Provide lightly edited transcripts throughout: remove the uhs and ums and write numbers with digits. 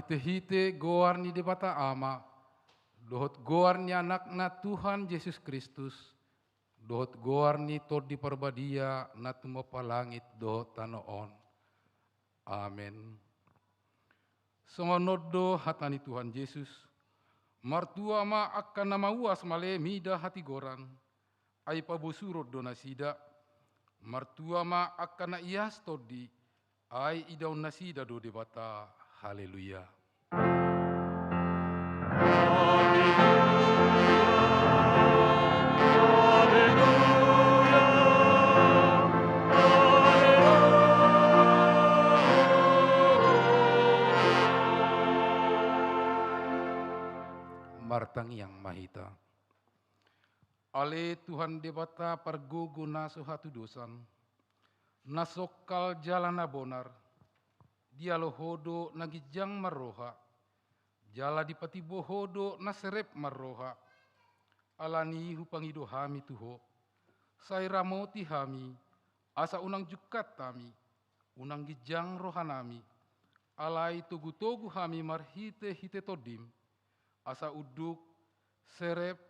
hite-hite goar ni debata ama, dohot goar ni anak na Tuhan Yesus Kristus, dohot goar ni tod di parbadia na tumapalangit dohot tanoon. Amen. Songonoddo hatani Tuhan Yesus, martua ma akan nama uas male mida hati goran, ai pabusurot do nasida, martua ma akan na ias todi, ai idau nasida do debata. Haleluya. Martang yang mahita. Ale Tuhan debata pargogo naso hatu dosan, nasokal jalana bonar, dialo hodo nagijang marroha, jala dipati bohodo naserep marroha, alani hupangido hami tuho, saira moti hami, asa unang jukat tami, unang gijang rohanami, alai togu-togu hami marhite-hite todim, asa uduk, serep,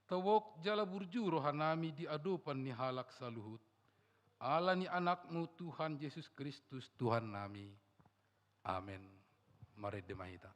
tawok jala burju rohanami di adopan ni halak saluhut. Ala ni anakmu Tuhan Yesus Kristus Tuhan nami. Amin. Mari demahita.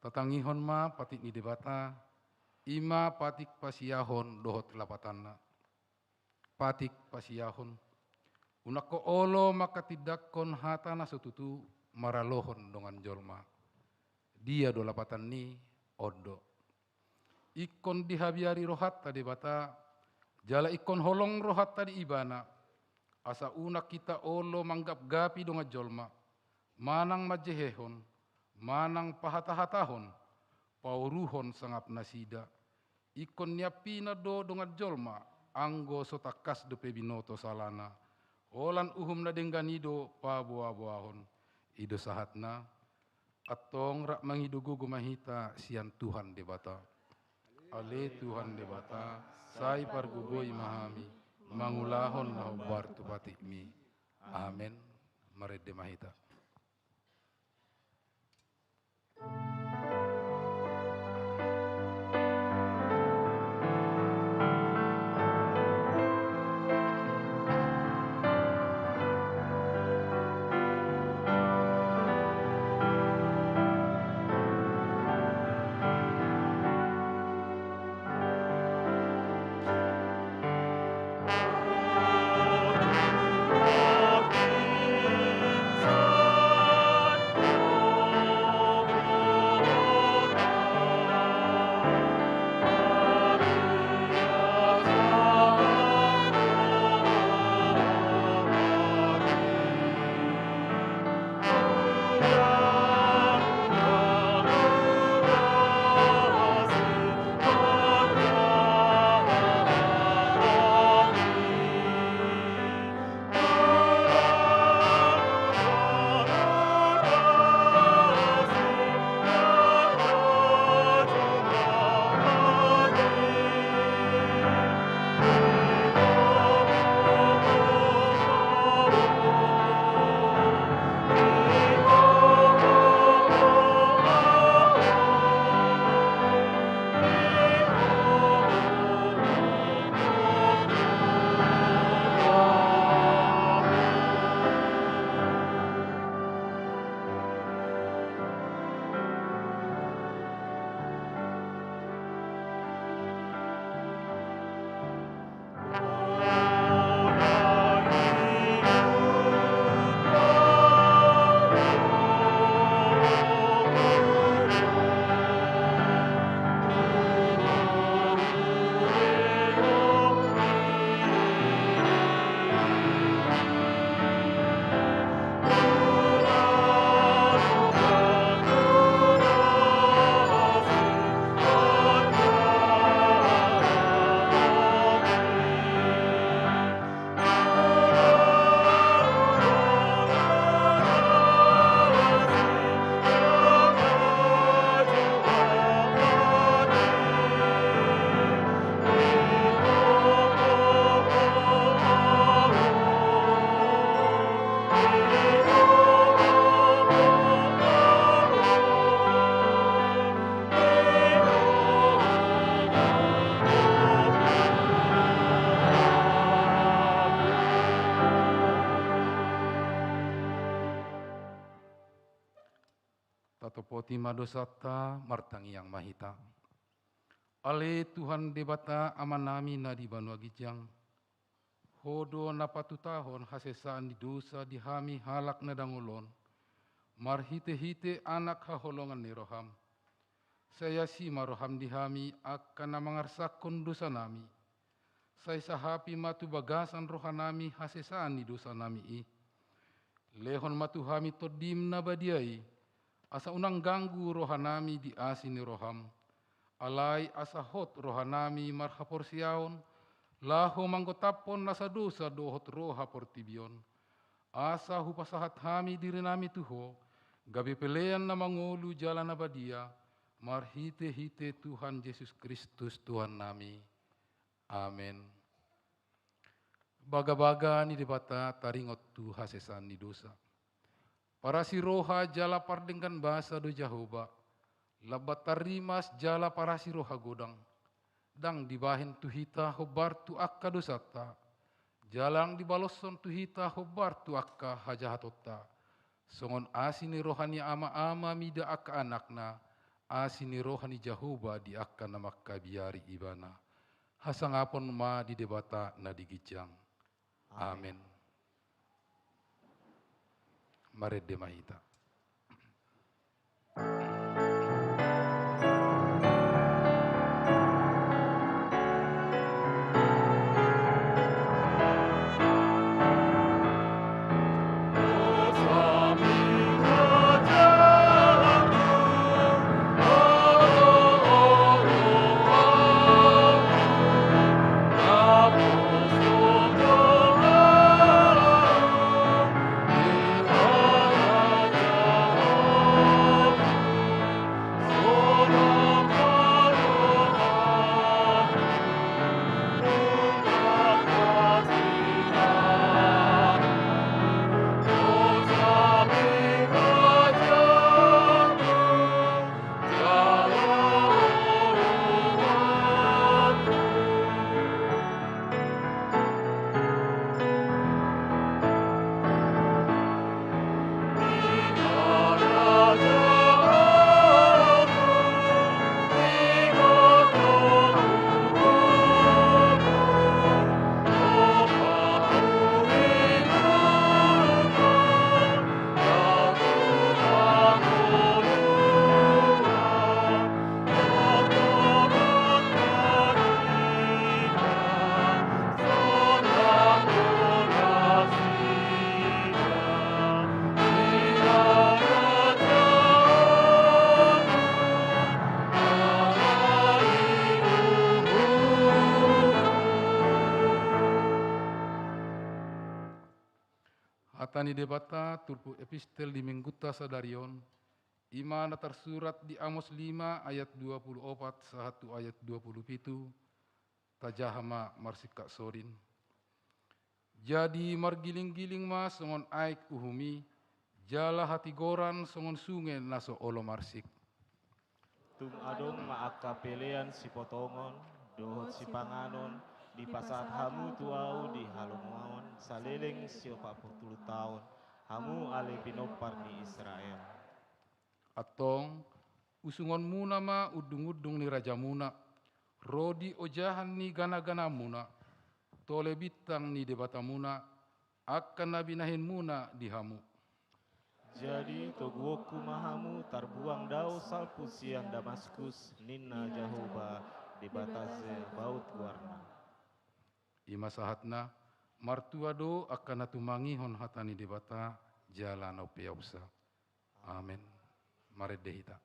Tatangihon ma patik ni debata, ima patik pasiahon dohot lapatanna. Patik pasiahon, unako olo maka tidakkon hatana setutu maralohon dongan jolma. Dia do lapatan ni odo. Ikon dihabiari rohat tadi bata, jala ikon holong rohat tadi ibana. Asa unak kita olo manggap gapi dongan jolma, manang majehehon, manang pahata-hatahon, pauruhon sangap nasida. Ikon nyapina do dongan jolma, anggo sotakas dope binoto salana. Olan uhum na dengganido pabuah-buahon. Ido sahatna, atong rak mangidugu gumahita sian Tuhan debata. Ale Tuhan debata, sai pargugoi mahami, mangulahon nahubar tu patikmi. Amen. Mari demahita. tatopoti madosata martangi yang mahita. Ale Tuhan debata amanami na di banua gijang. Hodo na patutahon hasesaan di dosa dihami halak na dangulon. Marhite-hite anak haholongan ni roham. Saya si maroham dihami akan na mangarsakon dosa nami. Saya sahapi matu bagasan rohanami hasesaan di dosa nami i. Lehon matuhami todim na badiai. Asa unang ganggu rohanami di asini roham. Alai asa hot rohanami marhapor siaon. Laho manggotapon nasa dosa dohot roha portibion. Asa hupasahat hami diri nami tuho. Gabi pelean na mangolu jalan abadia. Marhite-hite Tuhan Yesus Kristus Tuhan nami. Amin. Baga-baga ni debata taringot tu hasesan ni dosa. Para si roha jala pardengkan bahasa do Jahoba. Labat tarimas jala para si roha godang. Dang dibahin tuhita hobar tu akka dosata. Jalang dibaloson tuhita hobar tu akka hajahatota. Songon asini rohani ama-ama mida akka anakna. Asini rohani Jahoba di akka namakka biari ibana. Hasangapon ma di debata na digijang. Amin. Marede mahita. Hatani debata turpu epistel di mengguta sadarion. Imana tersurat di Amos 5 ayat 24 satu ayat 27. Tajahama marsika sorin. Jadi margiling-giling ma songon aik uhumi. Jala hati goran songon sungai naso olo marsik. Tum adong maaka pelean si potongon. Dohot si panganon. Di pasat hamu tuau di halongawan saleleng siopa 40 tahun hamu ale pinopar ni Israel. Atong usungon muna ma udung-udung ni Raja Muna. Rodi ojahan ni gana-gana muna. Tole bitang ni debata muna. Akan nabinahin muna di hamu. Jadi toguoku mahamu tarbuang dau salpu siang Damaskus ninna Jahoba debataze baut warna. Ima sahatna martuado akan natumangihon hatani debata jalan opeausa. Amin. Maredehita.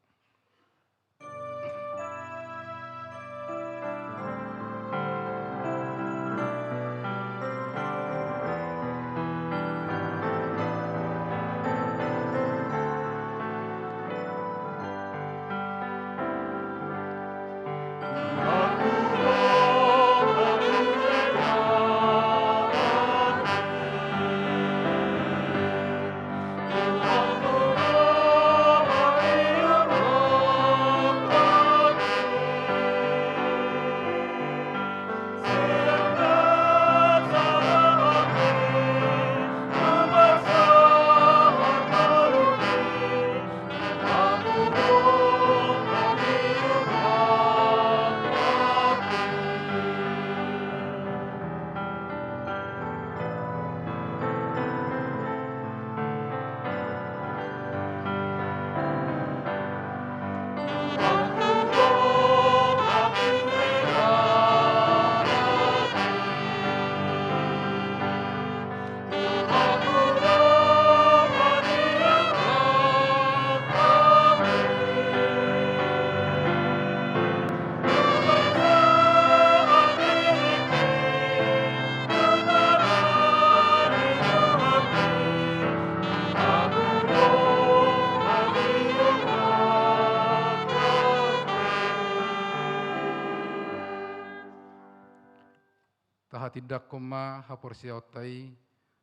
hatidak koma haporsiaw tai,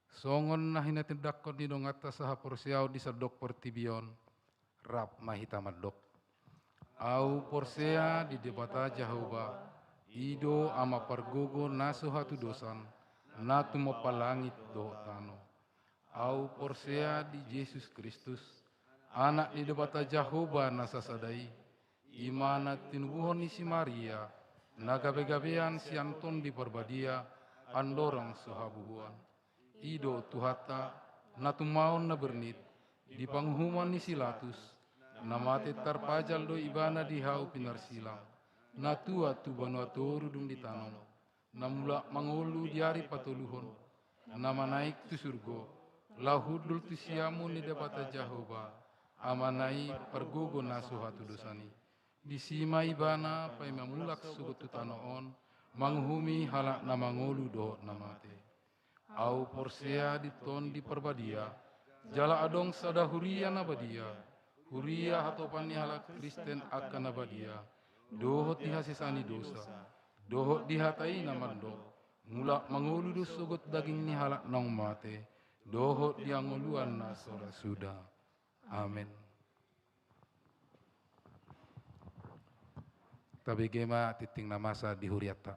songon na hinatindak ko dinong atas sa haporsiaw di sadok pertibion, rap mahitamadok. Au porsea di debata Jehovah, ido ama pargogo naso hatu dosan, natu mapalangit do tano. Au porsea di Yesus Kristus, anak di debata Jehovah nasasadai, imana tinubuhon ni si Maria, nagabe-gabean si Anton di perbadia, andorang suhabuhuan. Ido tuhata, natu maon na bernit, di panghuman ni Silatus, namate tarpajal do ibana di hau pinarsilang, natua tu banuatoru dum di tanong, namula mangolu diari patuluhon, nama naik tu surgo, lahudul tu siamu ni debata Jehovah, amanai pergogo nasu hatu dosani, disima ibana pai mamulak sugut tu tanoon, manghumi halak namangolu do namate. Au porsea di ton di perbadia, jala adong sada huria nabadia, huria hatopan ni halak Kristen akan nabadia, dohot dihasisani dosa, dohot dihatai namando, mulak mangulu sugut daging ni halak nong mate, dohot dianguluan na sora sudah. Amin. Tabi gema titing namasa di huriata.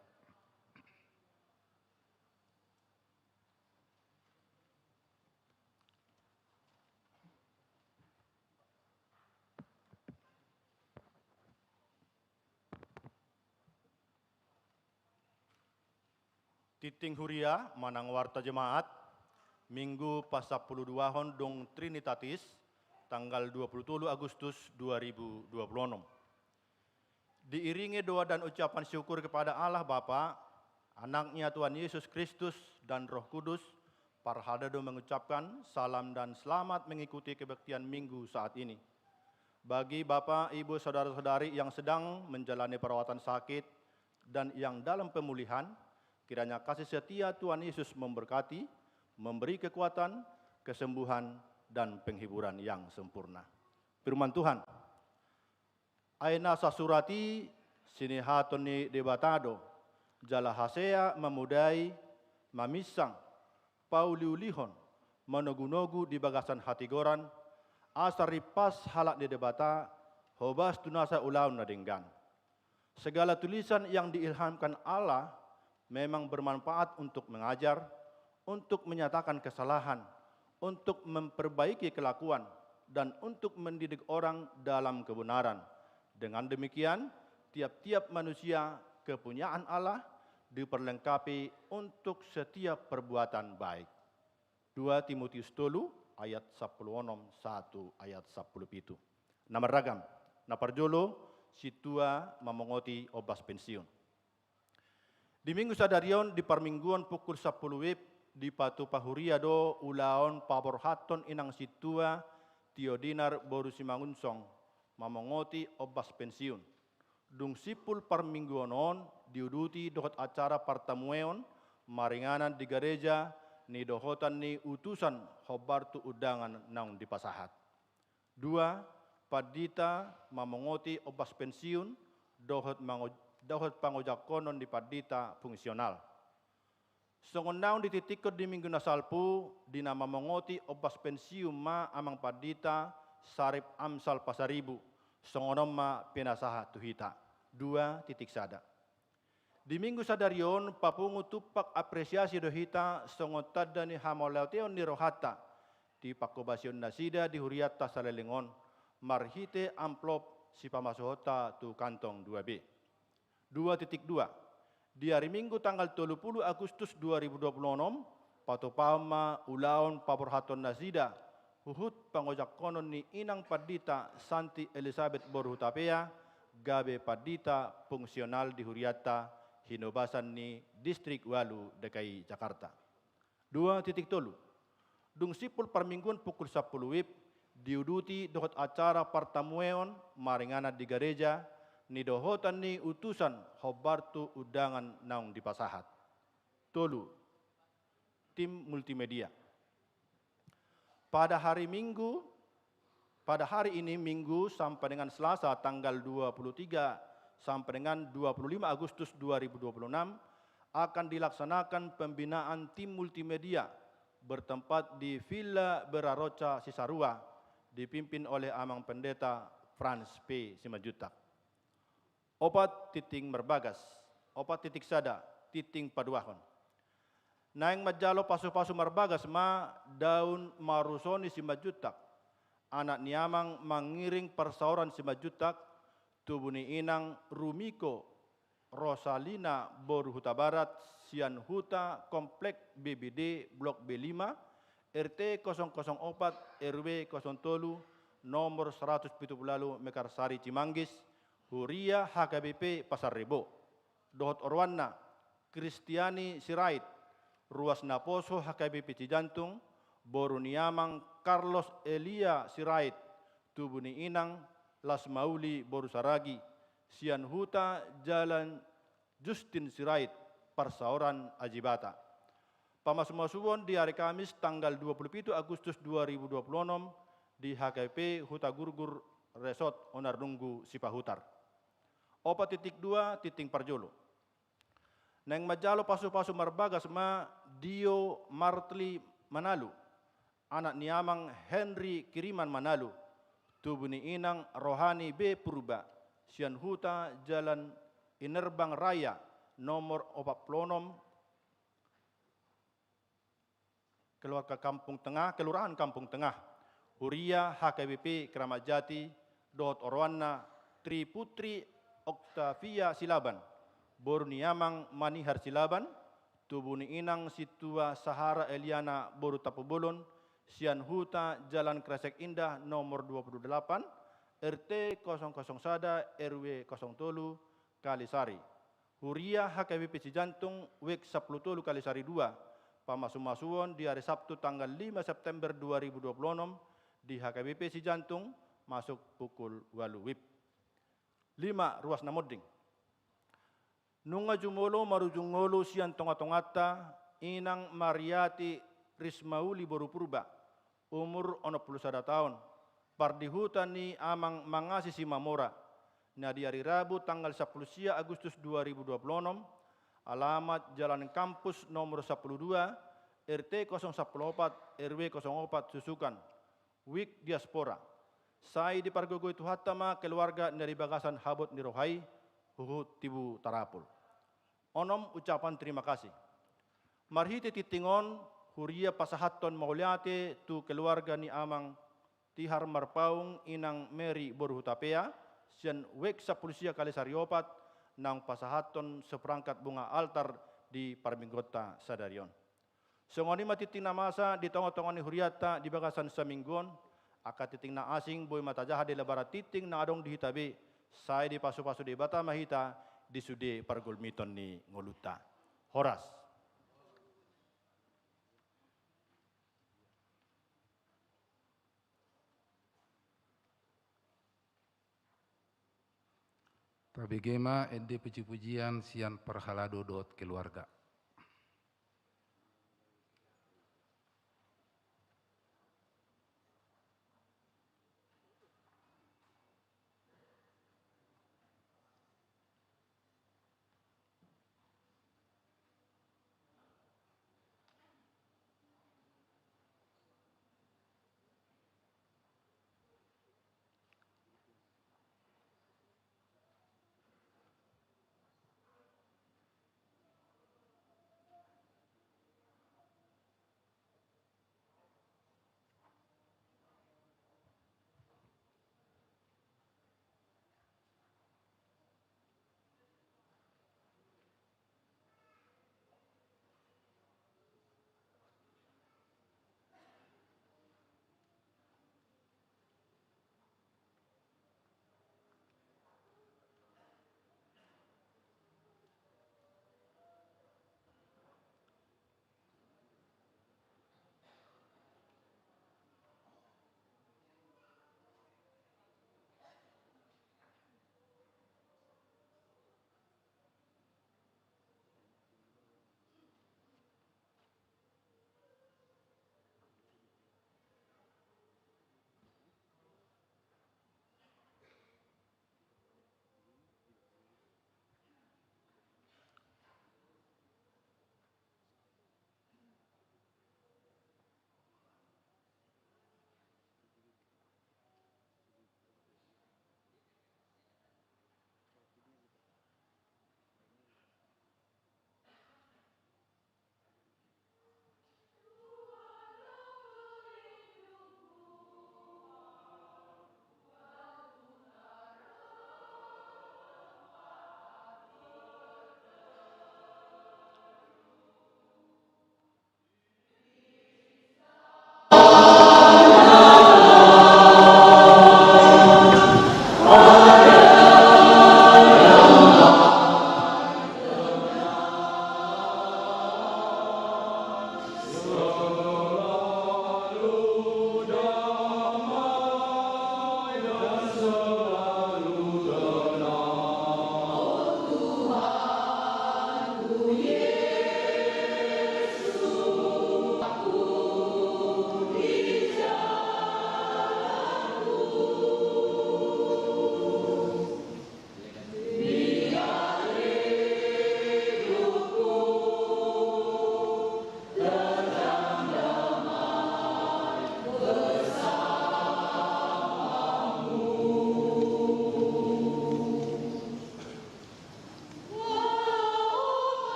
Titing huria manang warta jemaat, Minggu pas 12 hon dong Trinitatis, tanggal 27 Agustus 2026. Diiringi doa dan ucapan syukur kepada Allah Bapa, anaknya Tuhan Yesus Kristus dan Roh Kudus, Parhadado mengucapkan salam dan selamat mengikuti kebaktian Minggu saat ini. Bagi Bapak, Ibu, Saudara-saudari yang sedang menjalani perawatan sakit dan yang dalam pemulihan, kiranya kasih setia Tuhan Yesus memberkati, memberi kekuatan, kesembuhan, dan penghiburan yang sempurna. Firman Tuhan. Aina sasurati sini hatoni debatado, jala hasea memudai, mamisang, pauliulihon, manogu-nogu di bagasan hati goran, asari pas halak di debata, hobas tunasa ulaun nadenggan. Segala tulisan yang diilhamkan Allah memang bermanfaat untuk mengajar, untuk menyatakan kesalahan, untuk memperbaiki kelakuan, dan untuk mendidik orang dalam kebenaran. Dengan demikian, tiap-tiap manusia kepunyaan Allah diperlengkapi untuk setiap perbuatan baik. 2 Timotius 3 ayat 10 1 ayat 10 Nama ragam, naparjolo, situa mamongoti obas pensiun. Di minggu sadarion di permingguan pukul 10 WIB di Patu Pahuriado ulaon paborhaton inang situa Tiodinar Borusimangunsong mamongoti obas pensiun. Dung sipul permingguanon diuduti dohot acara pertemuan maringanan di gereja ni dohotan ni utusan hobartu udangan naung di pasahat. 2. Padita mamongoti obas pensiun dohot pangojak konon di padita fungsional. Songonaun dititikot di minggu nasalpu di nama mengoti obas pensiun ma amang padita sarip amsal pasaribu. Songonom ma penasaha tuhita. 2 titik sada. Di minggu sadarion papungu tupak apresiasi dohita songotada ni hamolauteon ni rohata di pakobasion nasida di huriata salelingon marhite amplop si pamasuhota tu kantong 2B. 2.2. Di hari Minggu tanggal 30 Agustus 2026, patopama ulaon paborhaton nasida, huhut pangojak konon ni inang padita Santi Elizabeth Borhutapea, gabe padita fungsional di Huriata, hinobasan ni Distrik Walu, DKI Jakarta. 2.3. Dung sipul permingguan pukul 10 WIB, diuduti dohot acara pertemuan maringana di gereja, ni dohotan ni utusan hobartu udangan naung di pasahat. Tolu, tim multimedia. Pada hari ini Minggu sampai dengan Selasa tanggal 23 sampai dengan 25 Agustus 2026, akan dilaksanakan pembinaan tim multimedia bertempat di Villa Beraroca Cisarua, dipimpin oleh Amang Pendeta Franz P. Simajutak. Opat titing merbagas, opat titik sada, titing paduahon. Naing majalo pasu-pasu marbagas ma daun marusoni Simajutak. Anak niamang mengiring persauran Simajutak, tubuni inang Rumiko Rosalina Boru Huta Barat, Sian Huta, Komplek BBD, Blok B5, RT 004, RW 03, nomor 170 Mekarsari Cimanggis, Huria HKBP Pasar Rebo, Dohot Orwana, Kristiani Sirait, Ruas Naposo HKBP Cijantung, Boru Niamang Carlos Elia Sirait, Tubuni Inang, Las Mauli Boru Saragi, Sian Huta Jalan Justin Sirait, Persauran Ajibata. Pamasumasuwon di hari Kamis tanggal 27 Agustus 2026 di HKP Huta Gurgur Resort Onarnunggu Sipahutar. 4.2 titing Parjolo. Neng majalo pasu-pasu marbagas ma Dio Martli Manalu, anak niamang Henry Kiriman Manalu, tubuni inang Rohani B. Purba, Sian Huta Jalan Inerbang Raya, nomor 46, keluarga Kampung Tengah, Kelurahan Kampung Tengah, Huria HKBP Keramat Jati, Dohot Orwana, Triputri Oktavia Silaban, Borniamang Manihar Silaban, Tubuni Inang Situa Sahara Eliana Boru Tapubulun, Sian Huta Jalan Kresek Indah nomor 28, RT 00 RW 07 Kalisari. Huria HKBP Cijantung WEK 10 Kalisari 2, pamasumasuon di hari Sabtu tanggal 5 September 2026 di HKBP Cijantung masuk pukul 8 WIB. 5. Ruas Namoding. Nunga jumolo marujungolo sian tonga-tongata inang Mariati Rismauli Boru Purba, umur 61 tahun, pardihutan ni amang mangasi si Mamora, na di hari Rabu tanggal 10 Agustus 2026, alamat Jalan Kampus nomor 12, RT 014, RW 04 Susukan, Wik Diaspora. Sai di Pargogo itu hatama keluarga dari Bagasan Habot Nirohai, Huhut Tibu Tarapul. Onom ucapan terima kasih. Marhiti titingon Huria pasahaton mauliate tu keluarga ni amang Tihar Marpaung inang Mary Borhutapea, sian wek sapulusia kali sariopat nang pasahaton seperangkat bunga altar di Parminggota Sadarion. Songoni matiting na masa di tongo-tongo ni Huriata di Bagasan Saminggon, akatiting na asing boy matajaha di labara titing na adong dihitabi, say di pasu-pasu di bata mahita di sude pargulmiton ni Ngoluta. Horas. Tabigema ende puji-pujian sian perhalado dot keluarga.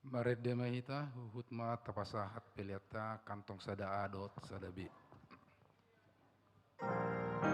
Maret demahita huhutma tapasahat peliata kantong sada adot sadabi. Yang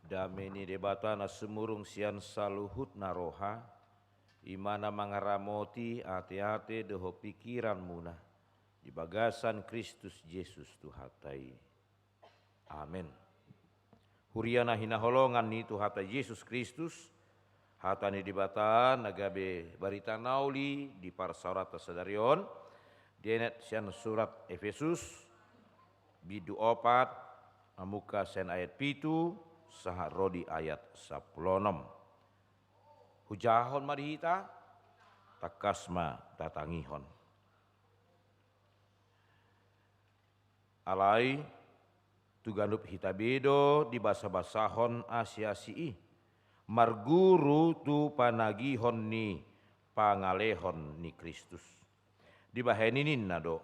Dameni debatana semurung sian saluhut naroha, imana mangaramoti ate-ate deho pikiran muna, di bagasan Kristus Yesus Tuhatai. Amin. Huriana hinaholongan ni Tuhata Yesus Kristus, hatani dibata nagabe barita nauli di parsarat tasadarion, denet sian surat Efesus, bidu opat, amuka sen ayat pitu, saha rodi ayat 16. Hujahon marihita, takasma tatangihon. Alai, tuganup hitabedo di basa-basahon asia-asii, marguru tu panagihon ni pangalehon ni Kristus. Di baheninin nado,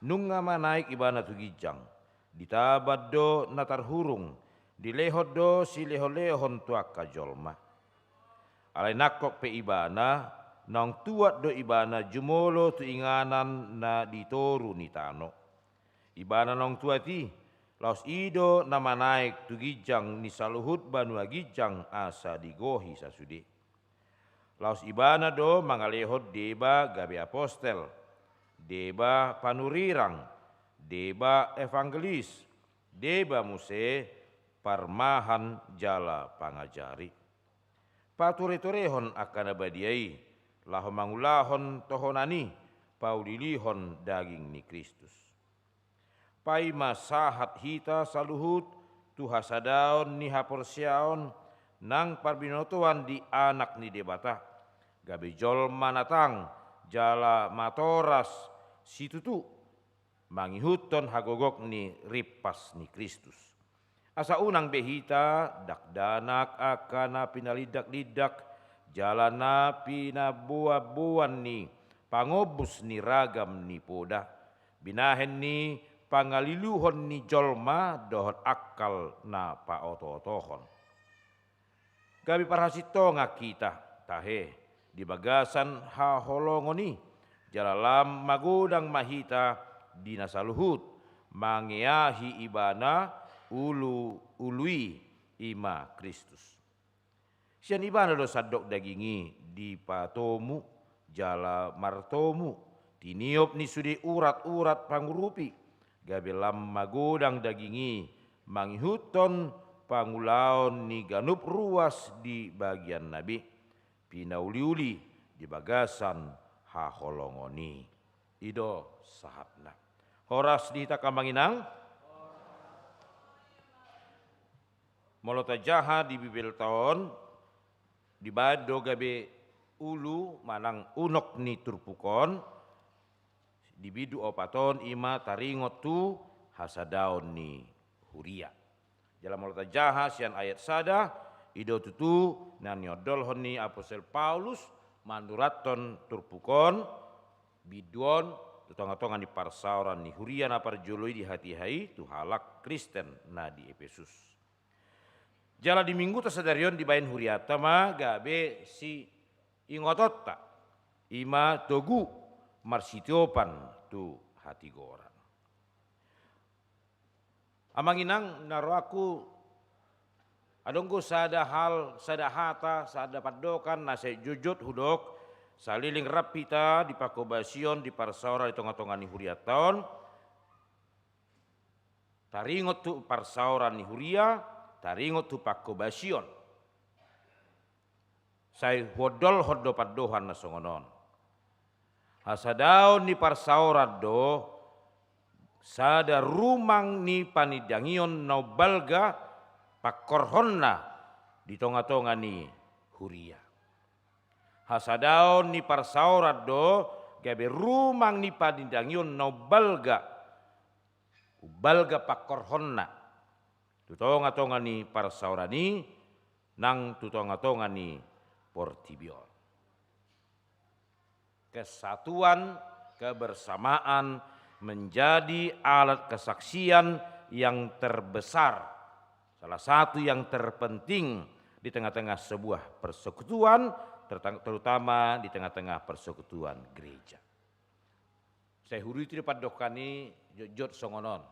nunga manaik ibana tu gijang, ditabad do natarhurung, dilehod do si leho-lehon tuak kajolma. Alai nakok pe ibana, nang tuat do ibana jumolo tu inganan na ditoru ni tano. Ibana nang tuati, laos ido nama naik tu gijang ni saluhut banua gijang asa digohi sasudi. Laos ibana do mangalehod deba gabe apostel, deba panurirang, deba evangelis, deba muse parmahan jala pangajari. Pature-turehon akan abadiai, laho mangulahon tohonani, paulilihon daging ni Kristus. Pai masahat hita saluhut, tuhasadaon ni haporsiaon, nang parbinotuan di anak ni debata, gabe jol manatang, jala matoras, situtu, mangihuton hagogok ni ripas ni Kristus. Asa unang behita, dakdanak akana pinalidak-lidak, jalana pinabuabuan ni, pangobus ni ragam ni poda, binahen ni pangaliluhon ni jolma dohon akal na paoto-otohon. Gabi parhasito nga kita, tahe, di bagasan haholongoni, jalalam magudang mahita di nasaluhut, mangiahi ibana ului ima Kristus. Sian ibana do sadok dagingi di patomu, jala martomu, tiniop ni sudi urat-urat pangurupi, gabe lam magudang dagingi, manghuton pangulaon ni ganup ruas di bagian nabi, pinauliuli di bagasan haholongoni. Ido sahatna. Horas di takamanginang, molota jaha di bibel taon, di bado gabe ulu manang unok ni turpukon, di bidu opaton ima taringot tu hasadaon ni huria. Dalam molota jaha sian ayat sada, ido tutu nan nyodolhon ni Apostel Paulus manduraton turpukon, biduon tutonga-tonga di parsauran ni huria na parjului di hati-hai tu halak Kristen na di Efesus. Jala di minggu tasadarion di bain huriata ma gabe si ingotota ima togu marsitiopan tu hati goran. Amanginang naro aku adonggo sada hal, sada hata, sada padokan nase jujut hudok saliling rapita di pakobasion di parsaura di tonga-tonga ni huriaton. Taringot tu parsaura ni huria, taringot tu pakobasion. Sai hodol hodo padohan na songonon. Hasadaon ni parsaura do, sada rumang ni panidangion no balga pakorhonna di tonga-tonga ni huria. Hasadaon ni parsaurat do gabe rumang ni panidangion no balga pakorhonna tutonga-tonga ni parsaurani nang tutonga-tonga ni portibion. Kesatuan, kebersamaan menjadi alat kesaksian yang terbesar, salah satu yang terpenting di tengah-tengah sebuah persekutuan, terutama di tengah-tengah persekutuan gereja. Saya huru itu dapat dokani jojot songonon,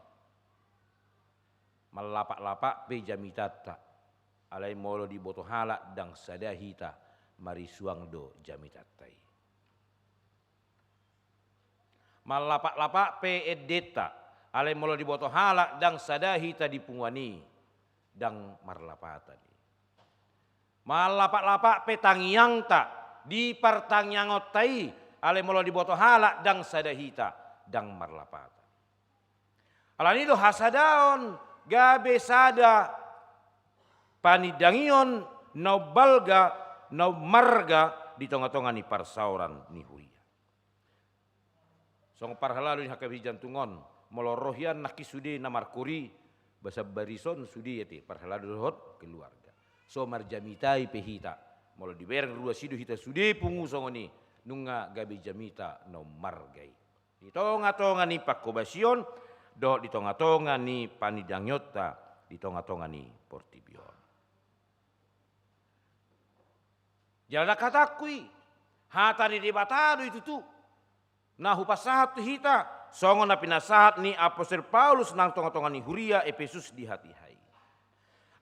melapak-lapak pejamitata, alai molo di boto halak dang sadahita mari suangdo jamitatai. Malapak-lapak pe edeta alai molo di boto halak dang sadahita di pungwani dang marlapata di. Malapak-lapak pe tangyang ta di pertangyangotai alai molo di boto halak dang sadahita dang marlapata. Alanido hasadaon gabe sada panidangion no balga no marga di tonga-tonga ni parsauran ni huria. Song parhalalu ni hakabi jantungon molorohian nakisude namarkuri basa barison sudi yati parhalalu hot keluarga. So marjamitai pehita molo dibereng rua sidu hita sude pungu songoni nunga gabe jamita no margai. Di tonga-tonga ni pakobasion do di tonga-tonga ni panidangyota di tonga-tonga ni portibion. Jala katakui hatari di batado itu tu. Nah hupasahat hita songon na pinasahat ni Apostol Paulus nang tonga-tonga ni Huria Efesus di hati hai.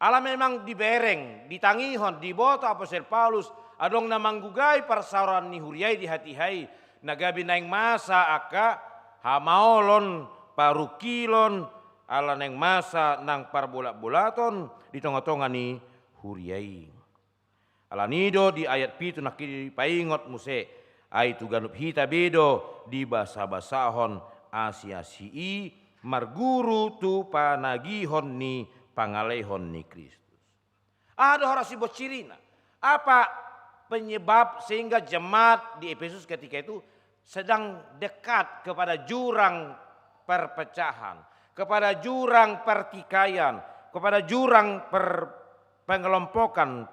Alam memang dibereng, ditangihon, diboto Apostol Paulus adong na manggugai parsauran ni Huria di hati hai. Nagabi naing masa aka hamaolon parukilon ala neng masa nang parbola-bolaton di tonga-tonga ni Huriai. Ala nido di ayat pitu nakiri paingot muse ai tu ganup hita bedo di basa-basahon asia-sii marguru tu panagihon ni pangalehon ni Kristus. Ada horasi bocirina. Apa penyebab sehingga jemaat di Efesus ketika itu sedang dekat kepada jurang perpecahan, kepada jurang pertikaian, kepada jurang pengelompokan.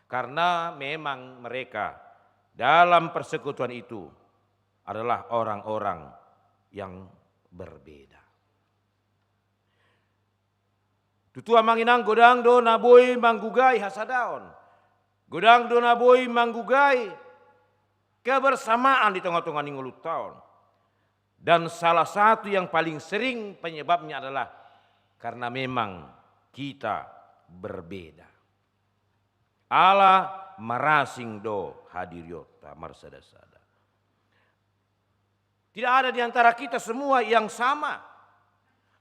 Karena memang mereka dalam persekutuan itu adalah orang-orang yang berbeda. Tutua manginang godang do naboi manggugai hasadaon. Godang do naboi manggugai kebersamaan di tengah-tengah ningulut tahun. Dan salah satu yang paling sering penyebabnya adalah karena memang kita berbeda. Allah marasing do hadiriota marsada-sada. Tidak ada di antara kita semua yang sama.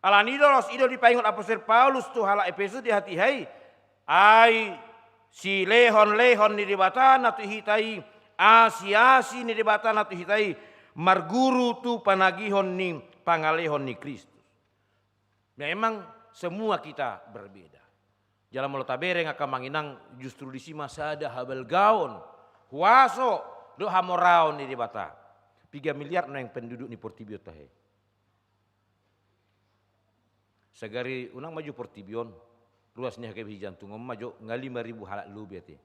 Alanidolos ido dipaingon Apostol Paulus tu hala Efesus di hati hai. Ai si lehon-lehon ni dibatan atu hitai. Asi-asi ni dibatan atu hitai. Marguru tu panagihon ni pangalehon ni Kristus. Memang semua kita berbeda. Jalan mulut tabereng akan manginang justru di sima sada habel gaon. Huaso do hamoraon ni dibata. 3 miliar no yang penduduk ni Portibio tahe. Segari unang maju Portibion. Luasnya kayak jantung maju ngal 5.000 halak lubi ati.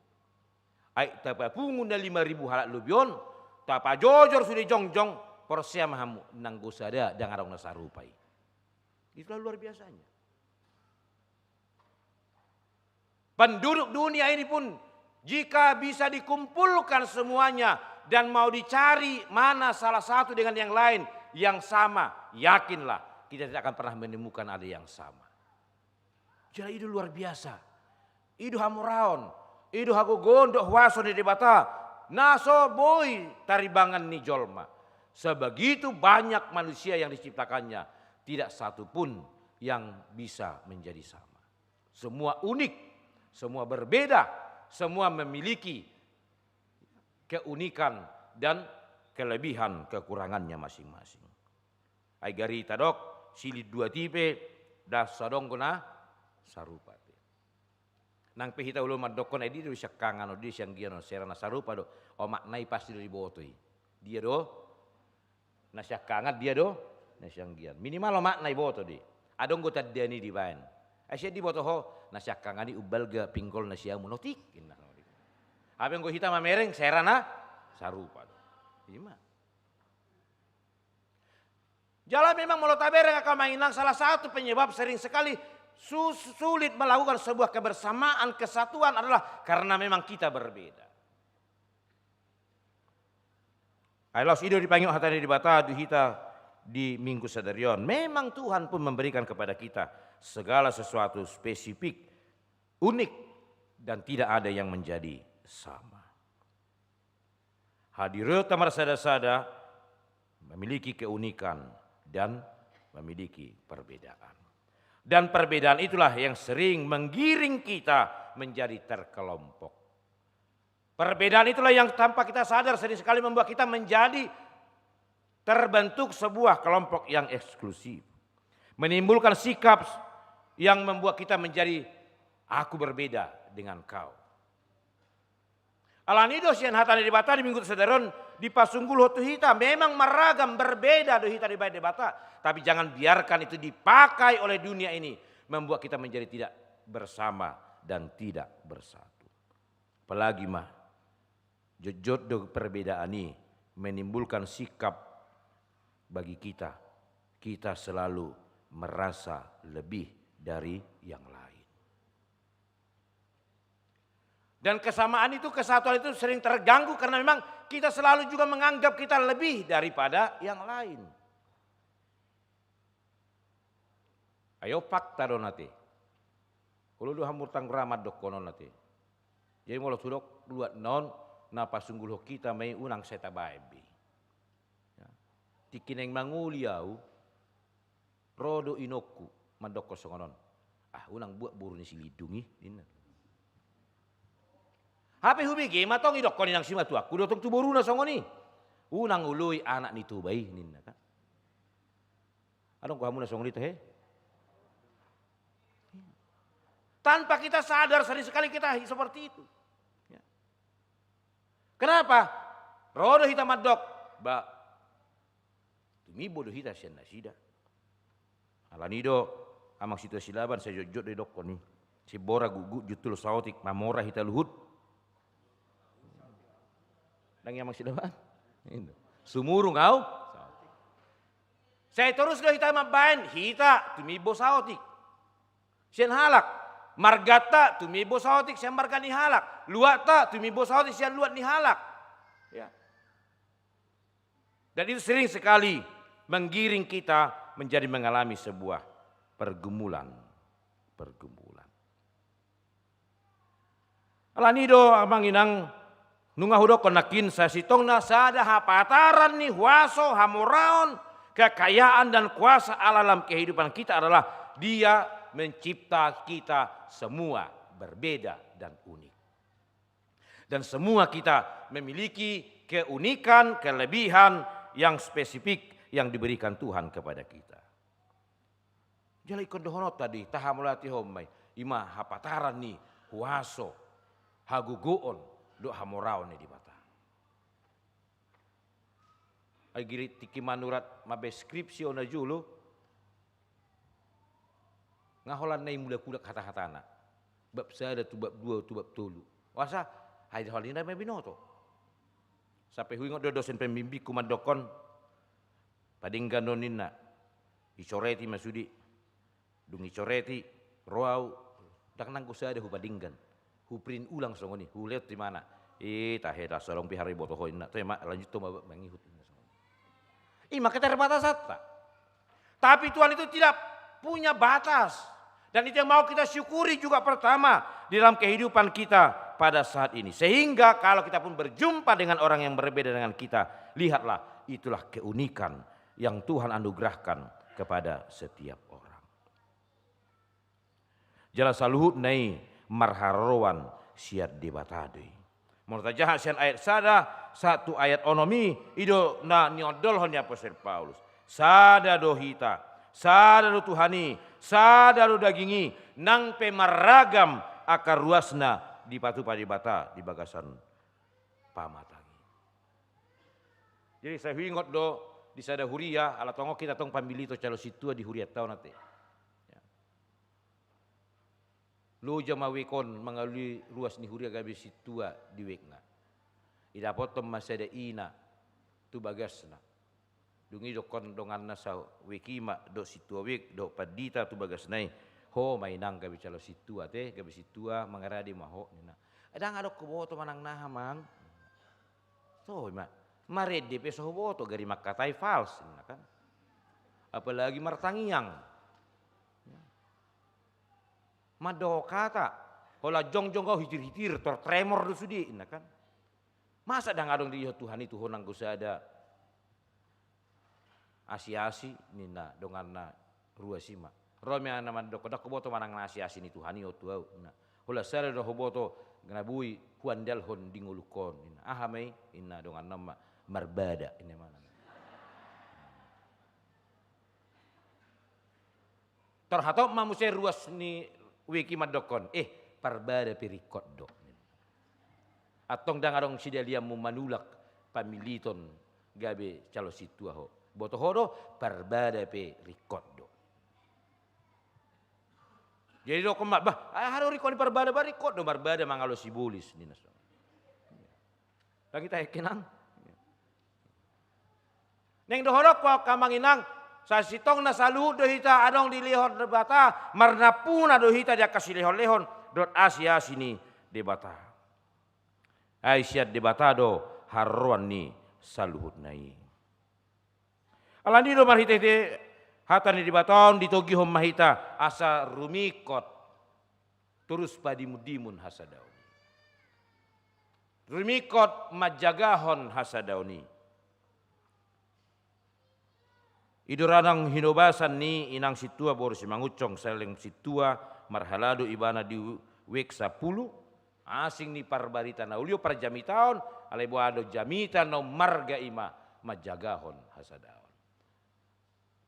Ai tapa pungun na 5.000 halak lubion. Tapa jojor sudah jongjong porsia mahamu nang gosada dan arong nasarupai. Itulah luar biasanya. Penduduk dunia ini pun jika bisa dikumpulkan semuanya dan mau dicari mana salah satu dengan yang lain yang sama, yakinlah kita tidak akan pernah menemukan ada yang sama. Jadi itu luar biasa. Itu hamuraon, itu hago gondok waso di debata, naso boy taribangan ni jolma. Sebegitu banyak manusia yang diciptakannya, tidak satu pun yang bisa menjadi sama. Semua unik. Semua berbeda, semua memiliki keunikan dan kelebihan kekurangannya masing-masing. Ai gari tadok silid 2 tipe das sadong guna sarupate. Nang pehita ulun madokon edi do syakkangan odi siang giano serana sarupa do o maknai pasti do dibotoi. Dia do na syakkangan dia do na siang gian. Minimal o maknai boto di. Adong go taddiani di baen. Asya di boto ho nasyakangani ubalga pingkol na siya monotik. Apa yang gue hitam mereng serana sarupa. Ima. Jalan memang mulut tabereng akan mainang salah satu penyebab sering sekali sulit melakukan sebuah kebersamaan kesatuan adalah karena memang kita berbeda. Ailos ido dipanggil hatari di bata duhita di minggu sadarion. Memang Tuhan pun memberikan kepada kita segala sesuatu spesifik unik dan tidak ada yang menjadi sama. Hadirat tamar sada-sada memiliki keunikan dan memiliki perbedaan. Dan perbedaan itulah yang sering menggiring kita menjadi terkelompok. Perbedaan itulah yang tanpa kita sadar sering sekali membuat kita menjadi terbentuk sebuah kelompok yang eksklusif. Menimbulkan sikap yang membuat kita menjadi aku berbeda dengan kau. Alanido sian hatane di bata di minggu sederon di pasunggul hotu hita memang meragam berbeda do hita di bayi bata, tapi jangan biarkan itu dipakai oleh dunia ini membuat kita menjadi tidak bersama dan tidak bersatu. Apalagi mah jojot do perbedaan ini menimbulkan sikap bagi kita selalu merasa lebih dari yang lain. Dan kesamaan itu, kesatuan itu sering terganggu karena memang kita selalu juga menganggap kita lebih daripada yang lain. Ayo fakta do nate. Kalau lu hamur tang ramat dok konon nate. Jadi mau sudok luat non napa sungguh kita mai unang seta baebi. Tikineng manguliau rodo inoku madok kosongonon. Unang buat buru ni silidungi ina. Hape hubigi matong idok ko ninang sima tua. Kudo tong tuburu na songoni. Unang ului anak ni tubay ninna ka. Anong kamu na songoni to he? Tanpa kita sadar sering sekali kita seperti itu. Ya. Kenapa? Rodo hita madok. Ba. Tumibo do hita siya nasida. Alanido amang situasi laban saya jojot de dok ko ni. Si bora gugu jutul sautik mamora hita luhut. Nang yang masih depan, sumurung kau. Saya terus dah hita mabain, hita tumibo sautik. Sian halak, margata tumibo sautik, sian marga ni halak. Luata tumibo sautik, sian luat ni halak. Ya. Dan itu sering sekali menggiring kita menjadi mengalami sebuah pergumulan. Alanido amang inang nungahudok konakin sasitong na sada hapataran ni huaso hamuraon kekayaan dan kuasa Allah dalam kehidupan kita adalah Dia mencipta kita semua berbeda dan unik. Dan semua kita memiliki keunikan, kelebihan yang spesifik yang diberikan Tuhan kepada kita. Jadi kondohonot tadi tahamulati homai ima hapataran ni huaso hagugoon do hamorao ni di bata. Ay girit tiki manurat mabeskripsi ona julu ngaholan na mula kudak hata-hatana. Bab sada tu bab dua tu bab tulu. Wasa hay halina may binoto. Sampai huingot do dosen pembimbing kumadokon padinggan noninna icoreti masudi dung icoreti roau dak nangku sada hu padinggan. Huprin ulang songoni, hulet di mana? Taheda sorong pihari boto hoina, tema lanjut tuh mengihut. Maka terbatas tak. Tapi Tuhan itu tidak punya batas. Dan itu yang mau kita syukuri juga pertama di dalam kehidupan kita pada saat ini. Sehingga kalau kita pun berjumpa dengan orang yang berbeda dengan kita, lihatlah itulah keunikan yang Tuhan anugerahkan kepada setiap orang. Jala saluhut nai marharowan siat debatade. Menurut jahat sian ayat sada satu ayat onomi ido na niodol honya Apostel Paulus. Sada do hita, sada do Tuhani, sada do dagingi nang pemaragam akar ruasna di patu padibata di bagasan pamatangi. Jadi saya ingat do di sada huria ala tongo kita tong pambilito calo situa di huria tau nate. Lu jamawikon mengalui ruas ni huria gabi situa di wekna. Ida potom masada ina tu bagasna. Dungi do kon dongan nasa wekima do situa wek do padita tu bagasnai. Ho mainang gabi calo situa te gabi situa mangaradi maho nina. Adang adok kuboto manang nahamang. So ma marede peso boto gari makatai fals kan. Apalagi martangiang. Madokata Hola jong-jong kau hitir-hitir, tremor do sudi, ina kan. Masa dah ngadong di Tuhan itu honang ada asi-asi nina dongarna rua sima. Romi ana man dok boto manang asi-asi ni Tuhan itu au. Ina. Hola sare do boto ngnabui huandal hon dingulukon ina. Ahamai ina dongan nama marbada ina mana. Terhato mamusai ruas ni wiki madokon. Parbada perikot dok. Atong dang adong sidia liam manulak pamiliton gabe calo situ aho. Boto hodo parbada perikot dok. Jadi dok kemak bah haro rikot ni parbada barikot do parbada mangalo sibulis ni naso. Lagi ta kenang. Neng dohodok ko kamanginang sa sitong na salu do hita adong dilihon debata marna puna do hita dia kasih lehon-lehon dot Asia sini debata. Aisyah debata do haruan ni saluhut nai. Alandi do marhita hata ni debaton ditogi hom mahita asa rumikot terus padimudimun hasadauni. Rumikot majagahon hasadauni. Idoranang hinobasan ni inang situa boru si mangucong seleng situa marhalado ibana di wek 10 asing ni parbarita na ulio par jamitaon alai boado jamita no marga ima majagahon hasadaon.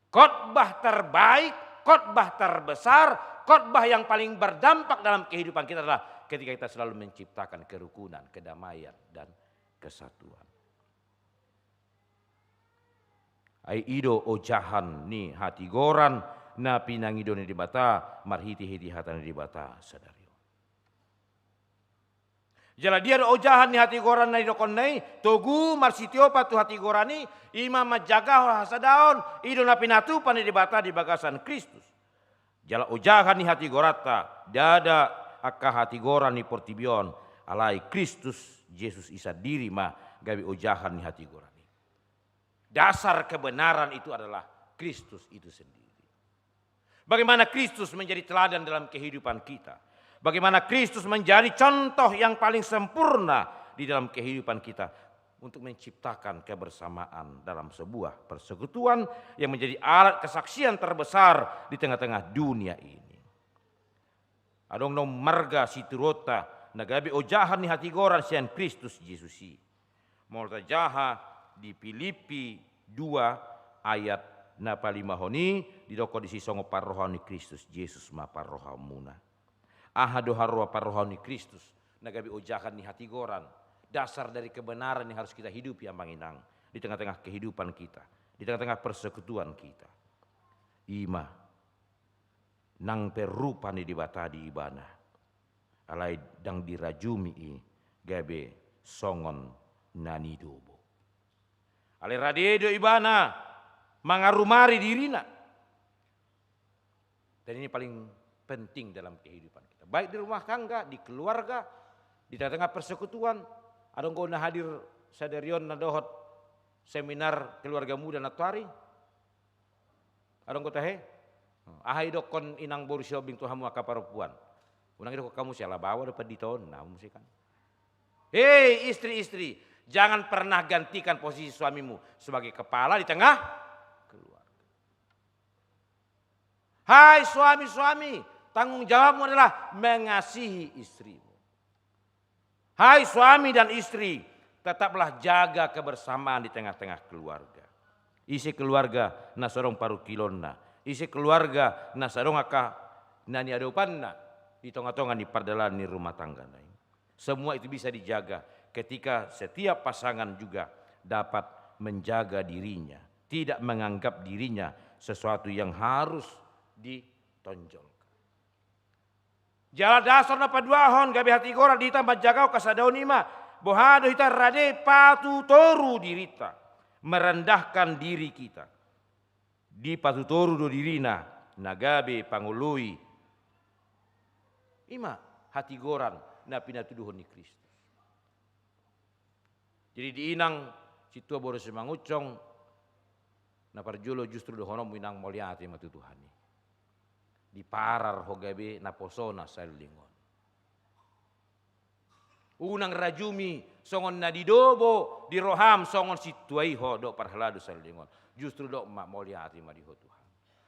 Khotbah terbaik, khotbah terbesar, khotbah yang paling berdampak dalam kehidupan kita adalah ketika kita selalu menciptakan kerukunan, kedamaian dan kesatuan. Ai ido ojahan ni hati goran na pinangido ni dibata marhiti-hiti hatan ni dibata sadario. Jala dia ojahan ni hati goran na idokon nai togu marsitio patu hati gorani ima majaga hasadaon ido na pinatu pani dibata di bagasan Kristus. Jala ojahan ni hati gorata dada akka hati goran ni portibion alai Kristus Yesus isa diri ma gabi ojahan ni hati goran. Dasar kebenaran itu adalah Kristus itu sendiri. Bagaimana Kristus menjadi teladan dalam kehidupan kita. Bagaimana Kristus menjadi contoh yang paling sempurna di dalam kehidupan kita. Untuk menciptakan kebersamaan dalam sebuah persekutuan yang menjadi alat kesaksian terbesar di tengah-tengah dunia ini. Adong nom marga siturota nagabi ojahan ni hati goran sian Kristus Yesusi. Molta jaha di Filipi 2 ayat na palimahoni didoko di sisongo parrohani Kristus Yesus ma parrohamuna. Ahado harwa parrohani Kristus nagabi ojakan ni hati goran. Dasar dari kebenaran yang harus kita hidupi yang manginang di tengah-tengah kehidupan kita, di tengah-tengah persekutuan kita. Ima nang perupa ni dibata di ibana. Alai dang dirajumi gabe songon nanidobo. Ale radedo ibana mangarumari dirina. Dan ini paling penting dalam kehidupan kita. Baik di rumah tangga, di keluarga, di tengah persekutuan. Adong kau na hadir sadarion na dohot seminar keluarga muda na tuari. Adong kau tahe. Ahai dokon inang boru siobing tuhamu akaparupuan. Unang itu kamu siala bawa dapat diton. Nah musikan. Hei istri-istri. Jangan pernah gantikan posisi suamimu sebagai kepala di tengah keluarga. Hai suami-suami, tanggung jawabmu adalah mengasihi istrimu. Hai suami dan istri, tetaplah jaga kebersamaan di tengah-tengah keluarga. Isi keluarga na sorong paru kilonna, isi keluarga na sarong aka nani adopanna di tonga-tonga di pardalan ni rumah tangga. Semua itu bisa dijaga ketika setiap pasangan juga dapat menjaga dirinya, tidak menganggap dirinya sesuatu yang harus ditonjolkan. Jala dasar na paduahon gabi hati gora dita menjaga kasadaon ima bohado hita rade patu toru dirita merendahkan diri kita. Di patu toru do dirina nagabe pangului ima hati goran na pinatuduhon ni Kristus. Jadi diinang situa boru semangucong na parjulo justru dohonom inang moliati matu Tuhani. Di parar hogabe na posona salingon. Unang rajumi songon nadidobo di roham songon situai ho do parhaladu salingon. Justru do mak moliati madiho Tuhan.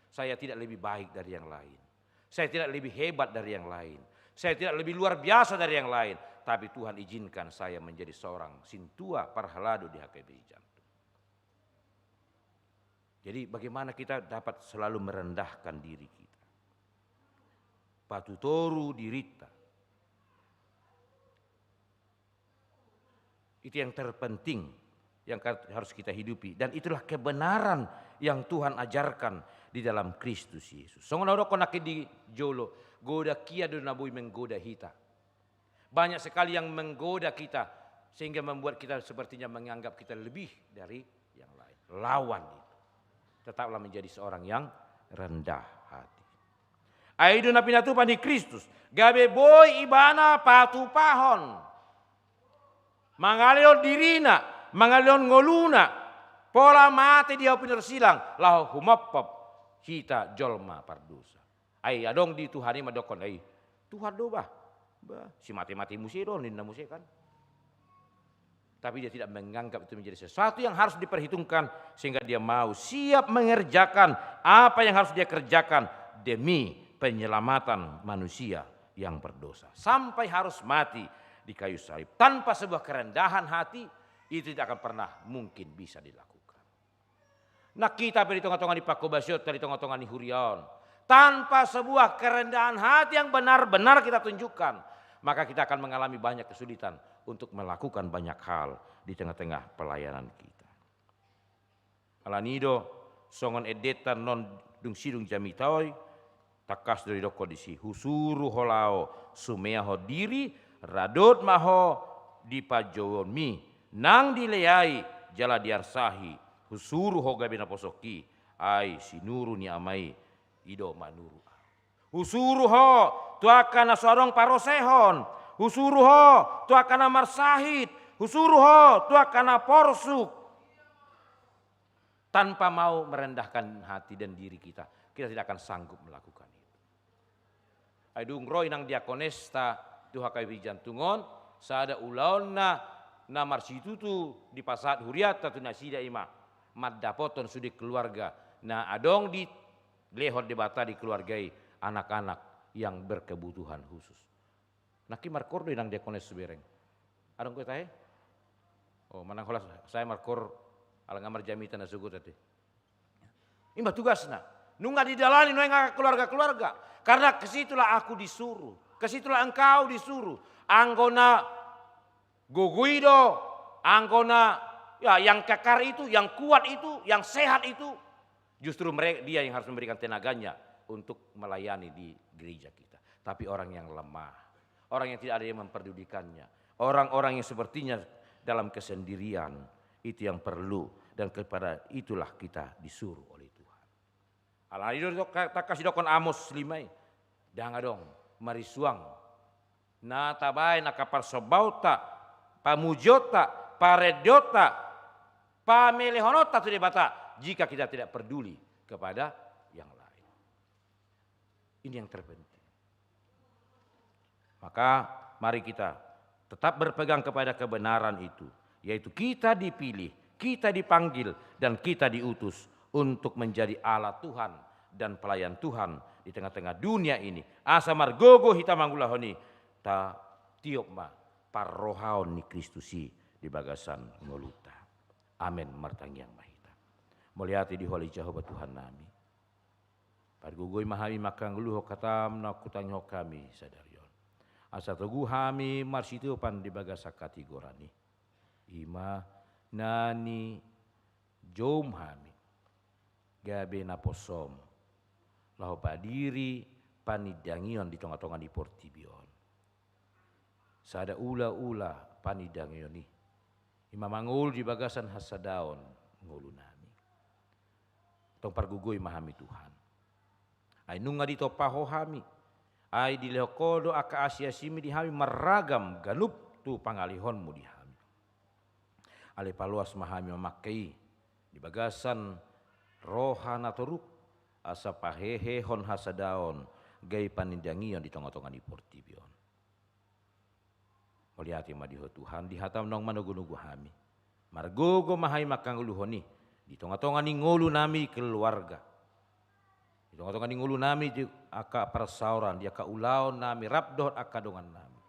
Saya tidak lebih baik dari yang lain. Saya tidak lebih hebat dari yang lain. Saya tidak lebih luar biasa dari yang lain. Tapi Tuhan izinkan saya menjadi seorang sintua parhaladu di HKBI Jantung. Jadi bagaimana kita dapat selalu merendahkan diri kita. Patutoru dirita. Itu yang terpenting yang harus kita hidupi. Dan itulah kebenaran yang Tuhan ajarkan di dalam Kristus Yesus. Songon ora konake di jolo, goda kia do nabui menggoda hita. Banyak sekali yang menggoda kita sehingga membuat kita sepertinya menganggap kita lebih dari yang lain. Lawan itu. Tetaplah menjadi seorang yang rendah hati. Aido na pinatupan di Kristus. Gabe boy ibana patu pahon. Mangalion dirina, mangalion ngoluna, pola mati dia pinur silang, lahu humapap hita jolma pardosa. Ai adong di Tuhani madokon ai. Tuhan do bah si mati-mati musi do ninna musi kan. Tapi dia tidak menganggap itu menjadi sesuatu yang harus diperhitungkan sehingga dia mau siap mengerjakan apa yang harus dia kerjakan demi penyelamatan manusia yang berdosa. Sampai harus mati di kayu salib. Tanpa sebuah kerendahan hati, itu tidak akan pernah mungkin bisa dilakukan. Nah kita beri tonga-tonga di Pakobasyot, dari tonga-tonga di Hurion. Tanpa sebuah kerendahan hati yang benar-benar kita tunjukkan, maka kita akan mengalami banyak kesulitan untuk melakukan banyak hal di tengah-tengah pelayanan kita. Alanido, songon edetan non dung sidung jamitoi, takas dari doko disi, husuru holao, sumea ho diri, radot maho dipajoon mi nang dileai jala diarsahi husuru hoga bina posoki ai sinuru ni amai ido manuru husuru ho tuakana sorong parosehon husuru ho tuakana marsahid husuru ho tuakana porsuk. Tanpa mau merendahkan hati dan diri kita tidak akan sanggup melakukan itu. Aidung roy nang diakonesta Tuhan KBI Jantungon, sada ulaon na marsitutu di pasat huriat tatu nasida ima, maddapoton sudi keluarga, na adong di lehot debata di keluargai anak-anak yang berkebutuhan khusus. Naki markor do nang diakones subereng. Adong kowe tahe? Oh, manang holas saya markor alang amar jamitan na sugut tadi. Imba tugasna, nunga didalani nunga keluarga-keluarga, karena kesitulah aku disuruh. Kesitulah engkau disuruh. Anggona goguido, anggona ya yang kekar itu, yang kuat itu, yang sehat itu. Justru dia yang harus memberikan tenaganya untuk melayani di gereja kita. Tapi orang yang lemah, orang yang tidak ada yang memperdulikannya, orang-orang yang sepertinya dalam kesendirian, itu yang perlu. Dan kepada itulah kita disuruh oleh Tuhan. Alanido tak kasih dokon Amos 5. Danga dong. Marisuang na tabay nakaparsabauta pamujota paredota pamelehonota tu debata jika kita tidak peduli kepada yang lain. Ini yang terpenting. Maka mari kita tetap berpegang kepada kebenaran itu, yaitu kita dipilih, kita dipanggil dan kita diutus untuk menjadi alat Tuhan dan pelayan Tuhan di tengah-tengah dunia ini. Asa margogo hita manggulahoni ta tiop ma parrohaon ni Kristusi di bagasan ngoluta. Amin martangyang mahita. Moliati di holi Jehovah Tuhan nami. Pargugoy mahami makangluho katam na kutangyo kami sadarion. Asa tugu hami marsitupan di bagasa kategorani. Ima nani jom hami gabe na posom. Lahu padiri panidangion di tonga-tonga di portibion. Sada ula-ula panidangion ni. Ima mangul di bagasan hasadaon ngulu nami. Tong pargugoy mahami Tuhan. Ay nunga dito paho hami. Ay di lehokodo aka asia simi di hami maragam galup tu pangalihonmu di hami. Ale paluas mahami memakai di bagasan rohana toruk. Asa pahehe hon hasadaon gay panindangion di tonga-tonga di portibion. Moliati madiho Tuhan di hatam nong manugu-nugu hami. Margogo mahai makang uluhoni. Di tonga-tonga ni ngulu nami keluarga. Di tonga-tonga ni ngulu nami di aka persauran. Di aka ulau nami rabdoh aka dongan nami.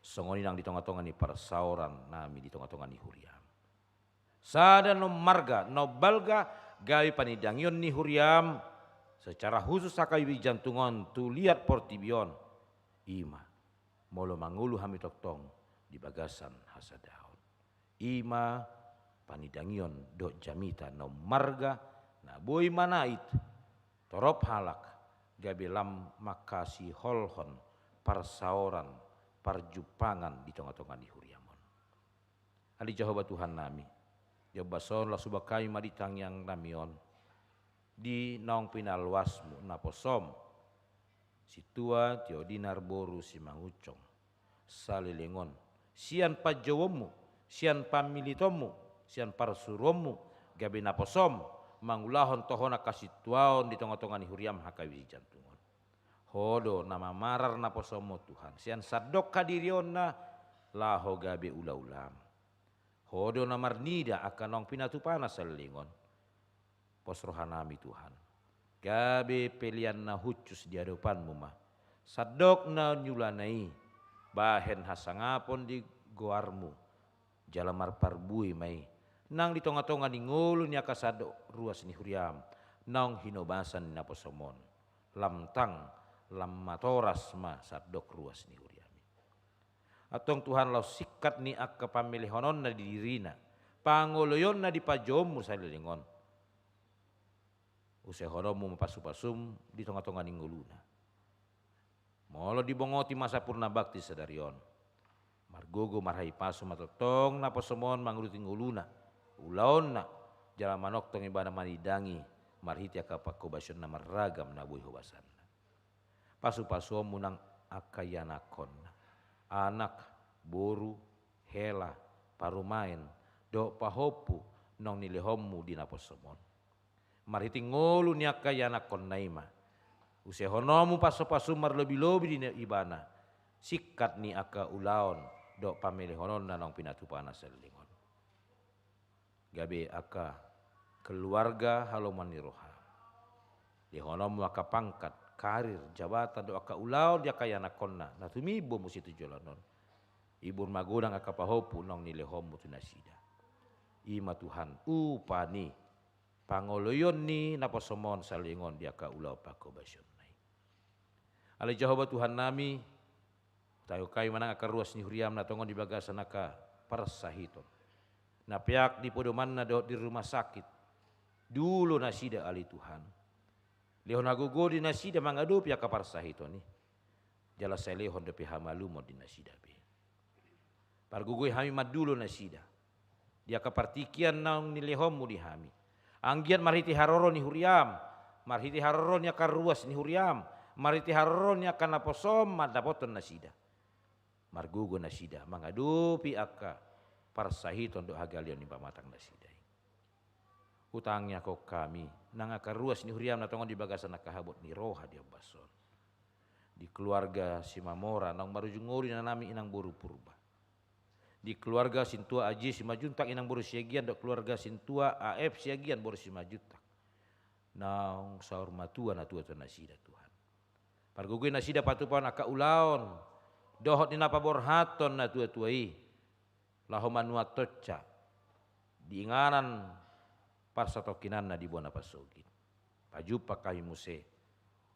Songoni nang di tonga-tonga ni persauran nami di tonga-tonga ni huriam. Sada no marga no balga gawi panidangyon ni huriam. Secara khusus akai jantungon tu lihat portibion. Ima. Molo mangulu hami toktong di bagasan hasadaon. Ima panidangion do jamita no marga na boy manait torop halak gabelam makasi holhon parsaoran parjupangan di tengah-tengah di huriamon. Ali Jehovah Tuhan nami. Jobason la subakai maditang yang namion di naong pinalwasmu naposom. Situa tiodinar boru si mangucong salilingon sian pajowomu sian pamilitomu sian parsuromu gabe naposom mangulahon tohona kasituaon di tengah-tengah ni huriam hakawi jantungon hodo nama marar naposomo Tuhan sian sadok kadirionna laho gabe ula-ulam hodo namarnida akan nong pinatupana salilingon posrohanami Tuhan gabe pelian na hucus di hadapanmu mah sadok na nyulanai bahen hasangapon di goarmu jalamar parbui mai nang di tonga-tonga ni ngulu ni akasadok ruas ni huriam nang hinobasan ni naposomon lamtang lamatoras ma sadok ruas ni huriam atong Tuhan lau sikat ni akka pamilihonon na di dirina pangoloyon na di pajomu salilingon usai horomu mapasu-pasum di tengah-tengah ningguluna. Molo dibongoti masa purna bakti sedarion. Margogo marhai pasu matotong naposomon mangruti nguluna. Ulaon na jalan manok tong ibana manidangi marhiti akapako basyon na maragam na buhi hobasan. Pasu-pasu munang akayanakon. Anak, boru, hela, parumain, do pahopu nong nilihommu di naposomon. Marhiti ngolu niaka yana konnaima. Use honomu paso-paso marlobi-lobi di ibana. Sikat ni aka ulaon dok pamili honon nanong pinatupana selingon. Gabe aka keluarga haloman niroha. Di honomu aka pangkat, karir, jabatan dok aka ulaon di aka yana konna. Nah tumibo musitu jolanon. Ibur magudang aka pahopu nong nilehomu tunasida. Ima Tuhan upani. Pangoloyon ni naposomon salingon dia ka ulau pako basyon nai. Ali Jehovah Tuhan nami tayo kay manang akaruas ni huriam na tongon di bagasan naka parsahiton. Na piak di podoman na di rumah sakit. Dulu nasida ali Tuhan. Lehon agogo di nasida mangadu piak ka parsahiton ni. Jala saya lehon de piha malumo di nasida be. Pargugoi hami madulo nasida. Dia ka partikian naung ni lehommu di hami. Anggian marhiti haroro ni huriam, marhiti haroro ni akan ruas ni huriam, marhiti haroro ni akan naposom madapoton nasida. Margugo nasida, mangadupi aka parsahiton do hagalion ni pamatang nasida. Utangnya kok kami, nang akan ruas ni huriam natongon di bagasan nakahabot ni roha di bason. Di keluarga si Mamora, nang marujunguri na nami inang boru purba. Di keluarga Sintua Aji si Majuntak inang boru siagian dok keluarga Sintua AF siagian boru si Majuntak. Naung saur matua na tua tu nasida Tuhan. Pargugui nasida patupan aka ulaon. Dohot ni napa borhaton na tua tuai. Lahomanua toca. Diinganan parsatokinan na di buana pasogin. Pajupa kami muse.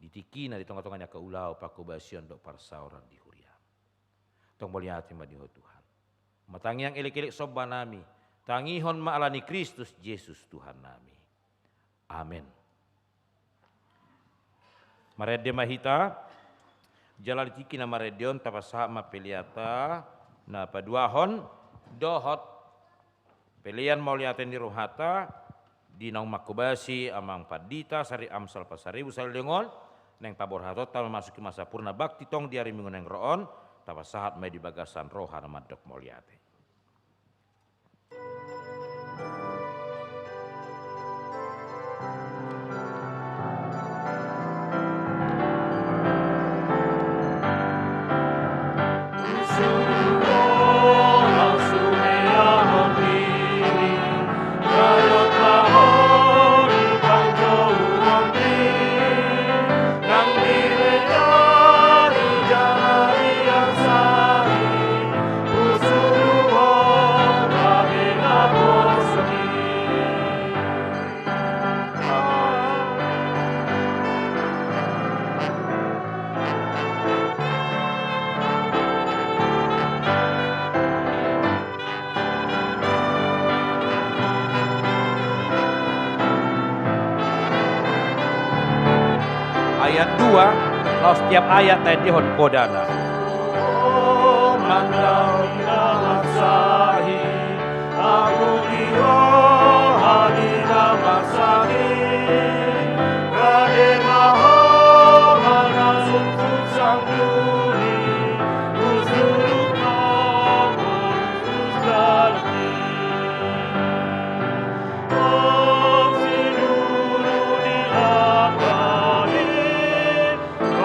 Ditikina di tengah-tengahnya ka ulau pakobasion dok parsauran di huriam. Tong moliati madiho Tuhan. Matangiang elik-elik soba nami. Tangihon maalani Kristus Yesus Tuhan nami. Amin. Marede mahita. Jalan tiki na maredion tapasaha mapeliata. Na paduahon. Dohot. Pelian mauliaten di rohata. Dinang makubasi amang padita. Sari amsal pasaribu salingon. Neng paborhatot tal memasuki masa purna bakti tong diari minggu neng roon. Tapasahat may di bagasan roha na madok mauliate. Suruh dua, lau setiap ayat tadi hon kodana. Mandau nama sahi, aku dirohani nama sahi, kade maho mana sumsum sangguni, usuruk nomor usdalki. Om sinuru dilakali, kawan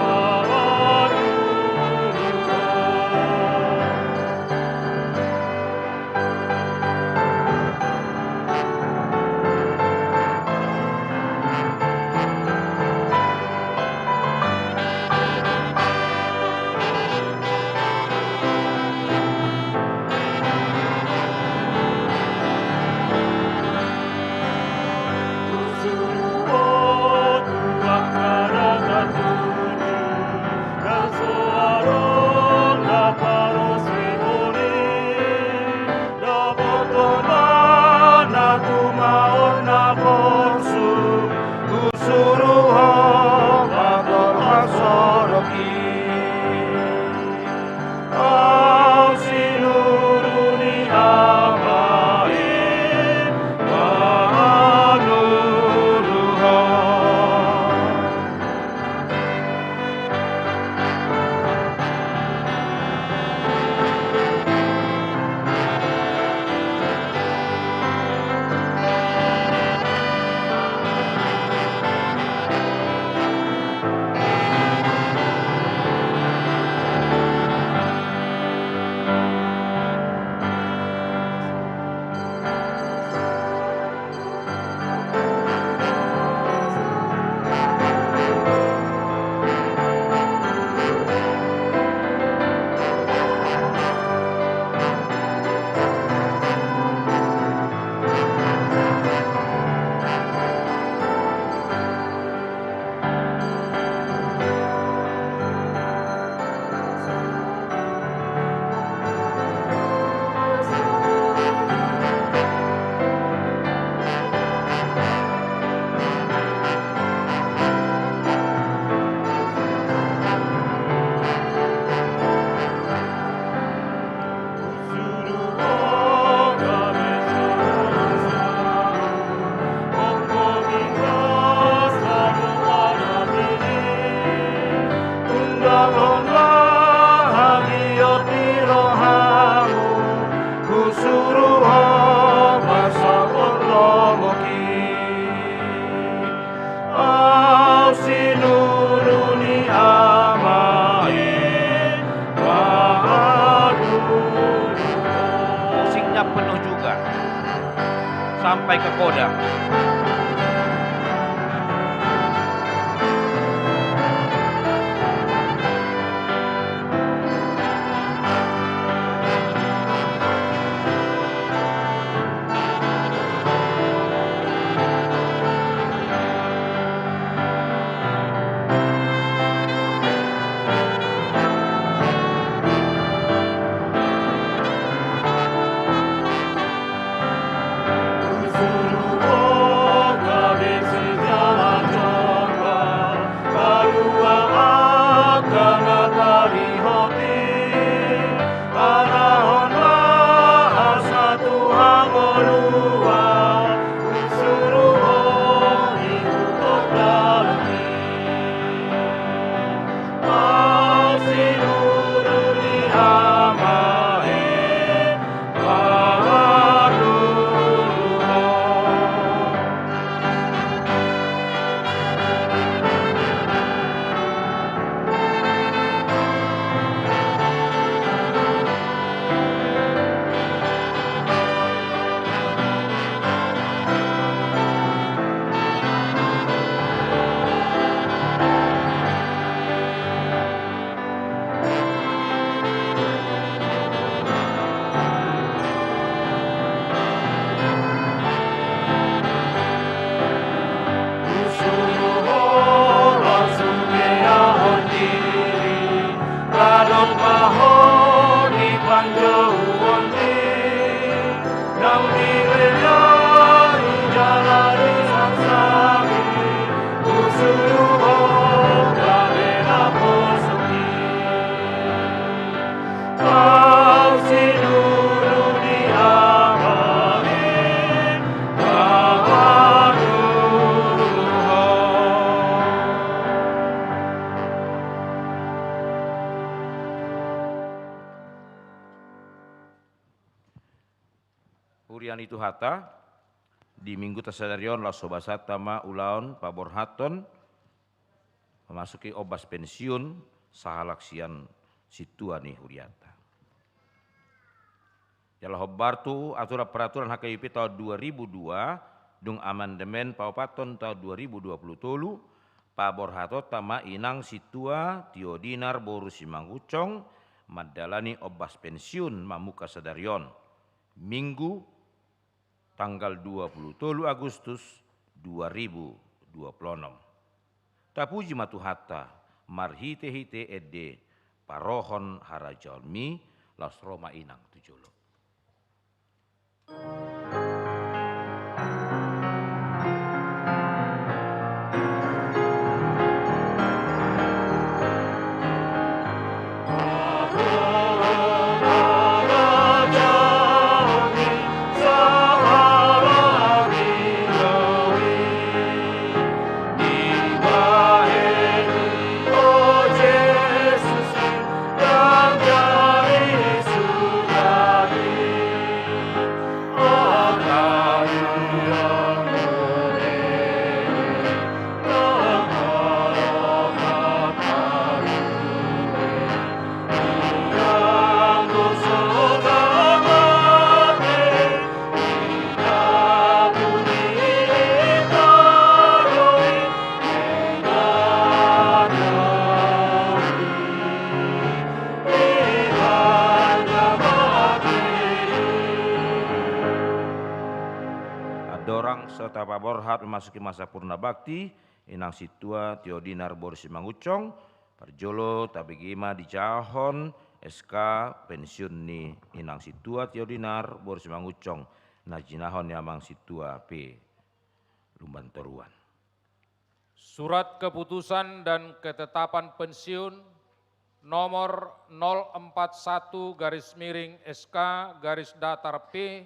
Musiknya penuh juga sampai ke kodam. Usuruh Hurian itu hata di minggu tasadarion la sobasat tama ulaon paborhaton memasuki obas pensiun sahalaksian situani huriata. Jala hobbartu aturan peraturan HKIP tahun 2002 dung amandemen paupaton tahun 2020 tolu paborhato tama inang situa Tiodinar Boru Simangucong madalani obas pensiun mamuka sadarion minggu tanggal 23 Agustus 2026. Tapuji matuhata marhite-hite ede parohon harajalmi las Roma inang tujolo. Serta paborhat memasuki masa purna bakti inang situa Tiodinar Boru Simangucong parjolo tabegima di jahon SK pensiun ni inang situa Tiodinar Boru Simangucong najinahon yamang situa P Lumbantoruan. Surat keputusan dan ketetapan pensiun nomor 041/SK datar P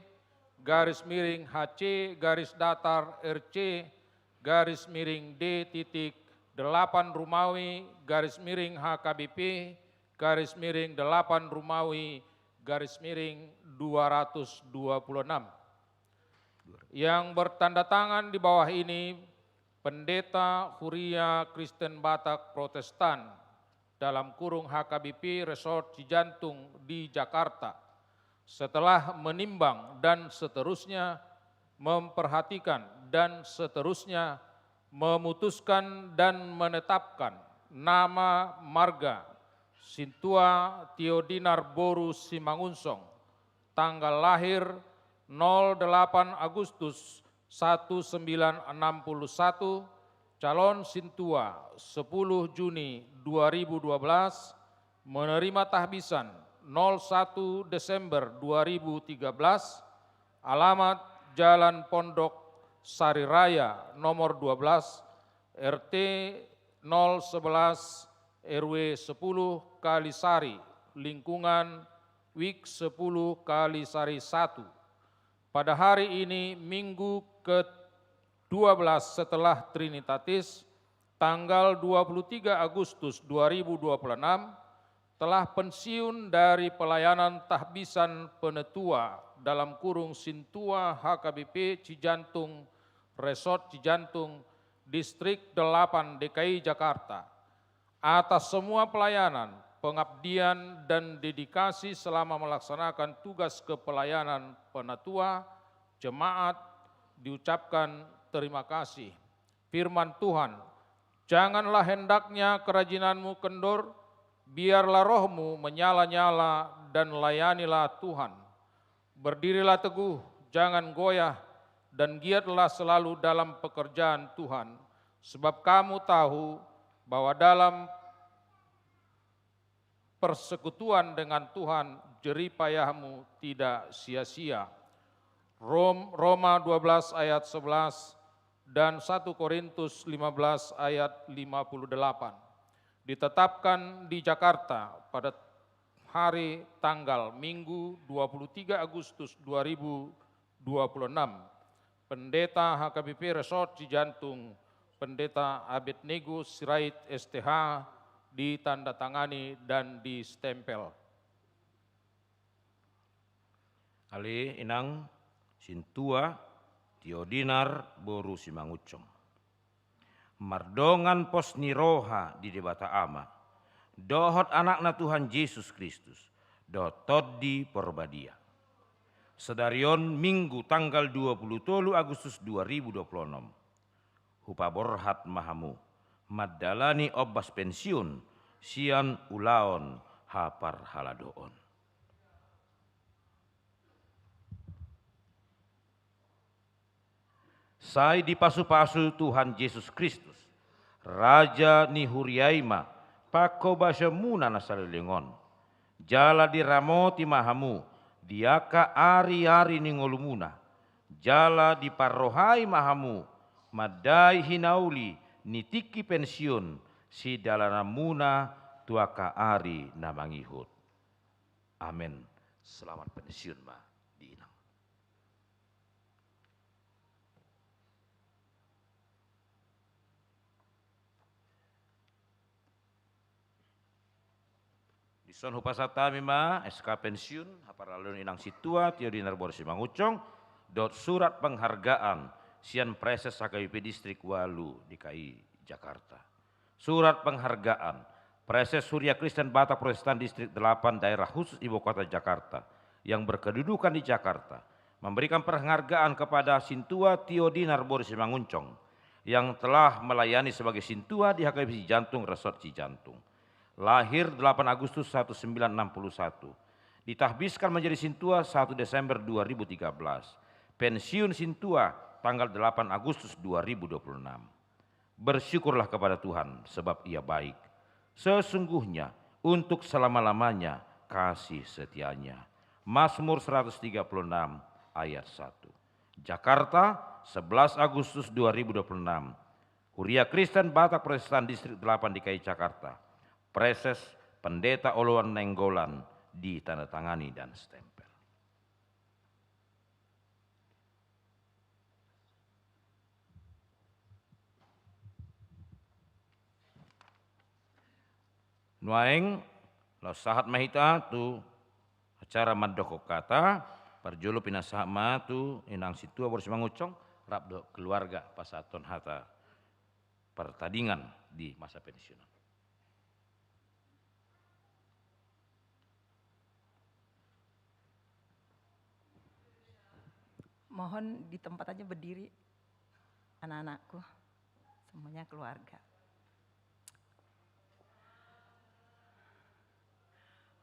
_HC _RC D.8 Rumawi HKBP _8 Rumawi 226. Yang bertanda tangan di bawah ini Pendeta Huria Kristen Batak Protestan dalam kurung HKBP Resort Cijantung di Jakarta. Setelah menimbang dan seterusnya memperhatikan dan seterusnya memutuskan dan menetapkan nama marga Sintua Tiodinar Boru Simanguncong, tanggal lahir 08 Agustus 1961, calon Sintua 10 Juni 2012, menerima tahbisan 01 Desember 2013, alamat Jalan Pondok Sari Raya nomor 12, RT 011 RW 10 Kalisari, lingkungan WIK 10 Kalisari 1. Pada hari ini Minggu ke-12 setelah Trinitatis, tanggal 23 Agustus 2026, telah pensiun dari pelayanan tahbisan penetua dalam kurung Sintua HKBP Cijantung, Resort Cijantung, Distrik 8 DKI Jakarta. Atas semua pelayanan, pengabdian, dan dedikasi selama melaksanakan tugas kepelayanan penetua, jemaat, diucapkan terima kasih. Firman Tuhan, janganlah hendaknya kerajinanmu kendor, biarlah rohmu menyala-nyala dan layanilah Tuhan. Berdirilah teguh, jangan goyah, dan giatlah selalu dalam pekerjaan Tuhan. Sebab kamu tahu bahwa dalam persekutuan dengan Tuhan, jerih payahmu tidak sia-sia. Roma 12 ayat 11 dan 1 Korintus 15 ayat 58. Ditetapkan di Jakarta pada hari tanggal Minggu 23 Agustus 2026. Pendeta HKBP Resort Cijantung, Pendeta Abednego Sirait STH, ditandatangani dan distempel. Ali inang Sintua Tiodinar boru Simangucong. Mardongan pos niroha di debata ama. Dohot anakna Tuhan Yesus Kristus. Dotot di Porbadia. Sedarion Minggu tanggal 23 Agustus 2026. Hupa borhat mahamu. Madalani obas pensiun. Sian ulaon hapar haladoon. Sai di pasu-pasu Tuhan Yesus Kristus, Raja ni huriaima, pako basemuna nasalilingon, jala di ramoti mahamu, diaka ari-ari ni ngolumuna, jala di parrohai mahamu, madai hinauli, nitiki pensiun, si dalanamuna tuaka ari namangihut. Amin. Selamat pensiun ma di inang. Son hupasatami ma SK pensiun haparalun inang situa Tiodinar Borsi Mangucong dot surat penghargaan Sian Preses HKBP Distrik Walu DKI Jakarta. Surat penghargaan Preses Surya Kristen Batak Protestan Distrik 8 Daerah Khusus Ibu Kota Jakarta yang berkedudukan di Jakarta memberikan penghargaan kepada Sintua Tiodinar Borsi Mangucong yang telah melayani sebagai Sintua di HKBP Cijantung Resort Cijantung. Lahir 8 Agustus 1961, ditahbiskan menjadi Sintua 1 Desember 2013, pensiun Sintua tanggal 8 Agustus 2026. Bersyukurlah kepada Tuhan sebab Ia baik, sesungguhnya untuk selama-lamanya kasih setianya. Mazmur 136 ayat 1. Jakarta 11 Agustus 2026, Kuria Kristen Batak Protestan Distrik 8 DKI Jakarta. Preses Pendeta Oloan Nenggolan ditandatangani dan stempel. Nuaeng lausahat mahita tu acara madoko kata perjulu pinasama tu inang situa Borsi Mangucong rabdo keluarga pasaton hata pertandingan di masa pensiunan. Mohon di tempat aja berdiri anak-anakku, semuanya keluarga.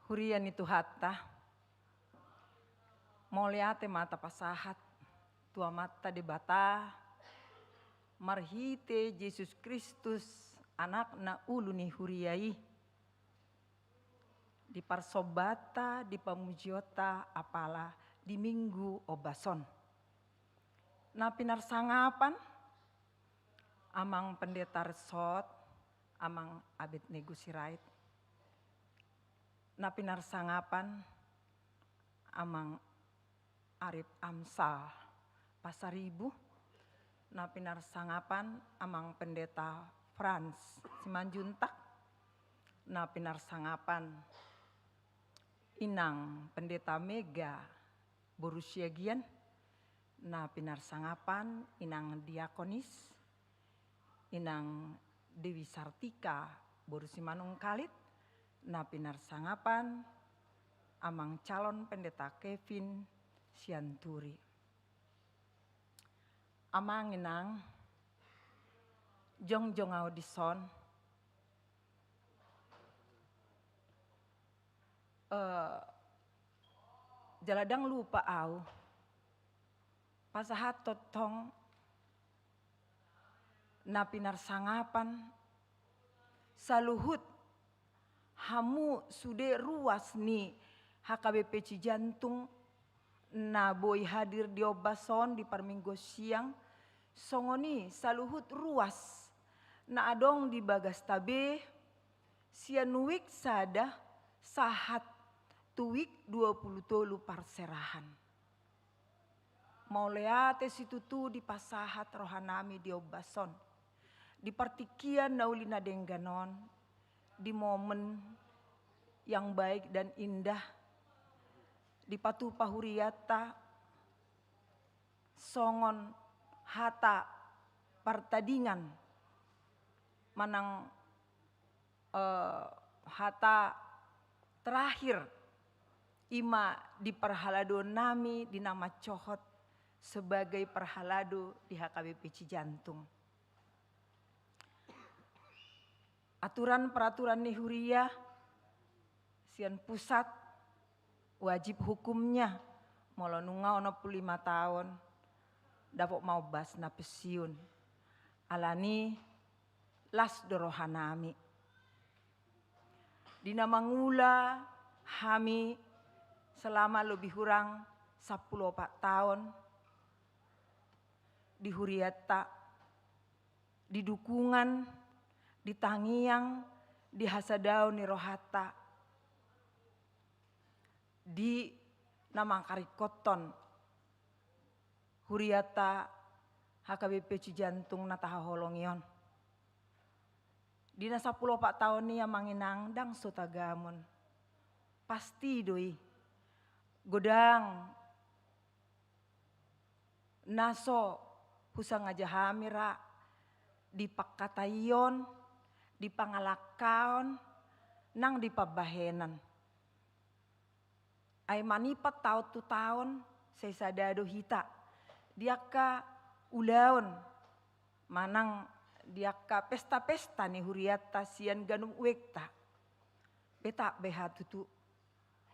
Hurian itu hatta, moliate mata pasahat, tua mata debata, marhite Yesus Kristus anakna uluni huriai, di parsobata, di pamujiota, apalah di minggu obason. Na pinarsangapan, amang pendeta resort, amang Abednego Sirait. Na pinarsangapan, amang Arif Amsal Pasaribu. Na pinarsangapan, amang pendeta Frans Simanjuntak. Na pinarsangapan, inang pendeta Mega Borusiagian. Na pinarsangapan inang diakonis, inang Dewi Sartika Borusi Manung Kalit. Na pinarsangapan amang calon pendeta Kevin Sianturi. Amang inang jongjong audison jaladang lupa au pasahat totong na pinarsangapan saluhut hamu sude ruas ni HKBP Cijantung na boy hadir di obason di parminggo siang songoni saluhut ruas na adong di bagas tabe sianuik sada sahat tuik 20 tolu parserahan. Mau leate situtu di pasahat rohanami di obason. Di partikian naulina dengganon. Di momen yang baik dan indah. Di patu pahuriata. songon hata partadingan manang hata terakhir ima di perhalado nami di nama cohot sebagai perhalado di HKBP Cijantung. Aturan peraturan nihuria sian pusat wajib hukumnya molonunga 65 tahun dapat mau basna pesiun alani las dorohanami dina mangula hami selama lebih kurang 14 tahun di huriata di dukungan di tangiang di hasadau ni rohata di nama karikoton huriata HKBP Cijantung nataha holongion. Dina 14 tahun ni yang manginangdang sotagamon. Pasti doi godang naso husang aja hamira di pakatayon di pangalakaon nang di pabahenan. Ay manipat tu tahun saya sadado hita. Dia ka ulaon manang dia ka pesta-pesta ni huriata sian ganum wekta. Beta beha tutu.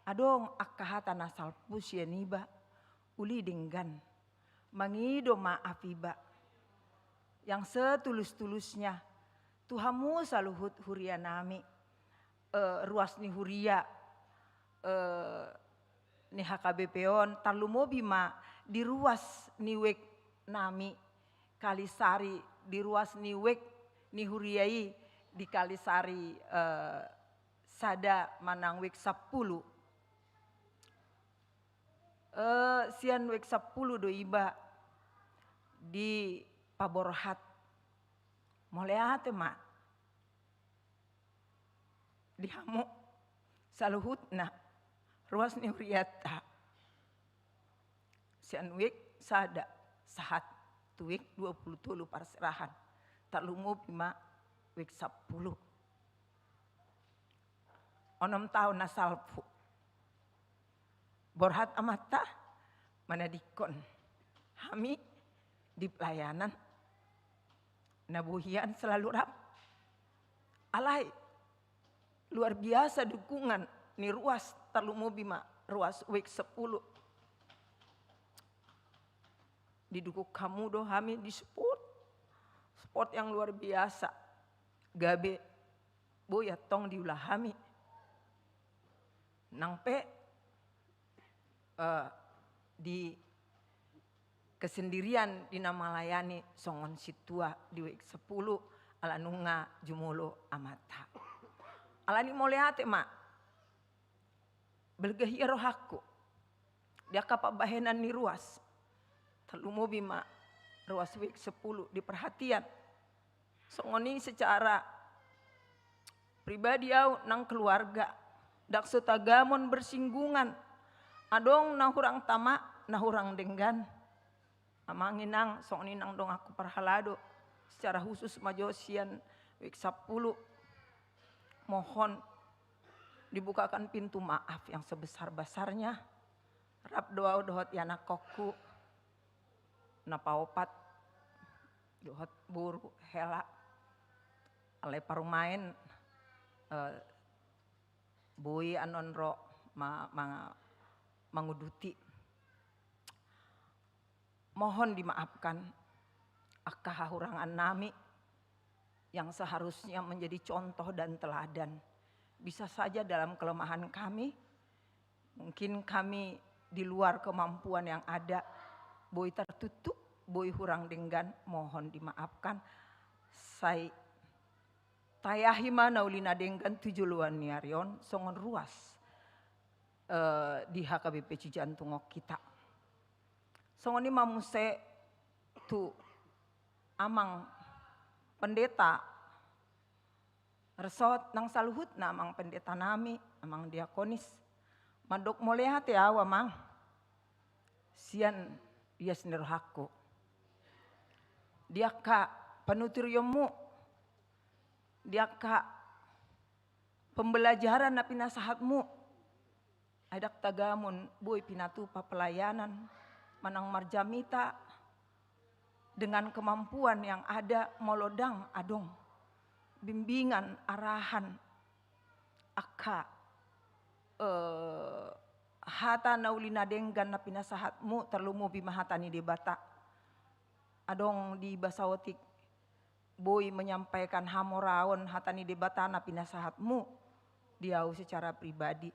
Adong akahata nasal pusian iba uli denggan. Mangido maafiba. Yang setulus-tulusnya Tuhamu saluhut huria nami. Ruas ni huria ni HKBP-on tarlumobi ma di ruas ni wek nami Kalisari di ruas ni wek ni huriai di Kalisari sada manang wek 10 sian wek 10 do iba di Paborhat moleate ma di hamu saluhutna ruas ni huriata sian wek sada sahat tuwek 20 tulu parserahan tak lumo bima wek 10 onom tahun nasalpu borhat amata mana dikon hami di pelayanan nabuhian selalu rap alai luar biasa dukungan ni ruas terlumo bima ruas wek 10 didukung kamu doh kami di sport yang luar biasa gabe boya tong diulah kami nangpe di kesendirian di nama layani songon situa di wek 10 ala nunga jumulo amata alani moleate mak belgahia rohaku dia kapak bahenan ni ruas terlumo bima ruas wek 10 diperhatian songoni secara pribadi au nang keluarga dak setagamon bersinggungan adong nahurang tama nahurang denggan amanginang songoni nang dong aku perhalado secara khusus majosian wek 10 mohon dibukakan pintu maaf yang sebesar-besarnya rap doa dohot yana kokku napaopat dohot buru hela alai parumain bui anon ro manguduti mohon dimaafkan akahahurangan nami yang seharusnya menjadi contoh dan teladan. Bisa saja dalam kelemahan kami, mungkin kami di luar kemampuan yang ada, boy tertutup, boy hurang denggan, mohon dimaafkan. Saya tayahima naulina denggan 7 luan niarion, songon ruas di HKBP Cijantung kita. Songon ini mamuse tu amang pendeta resort nang saluhut na amang pendeta nami amang diakonis madok molehate awa mang sian dia sendiri hakku. Dia ka penutur yomu, dia ka pembelajaran na pinasahatmu. Adak tagamun boy pinatupa pelayanan manang marjamita dengan kemampuan yang ada molodang adong bimbingan arahan akka hata naulina denggan na pinasahatmu terlumu bimahatani debata adong di basawotik boy menyampaikan hamoraon hatani debata na pinasahatmu diau secara pribadi.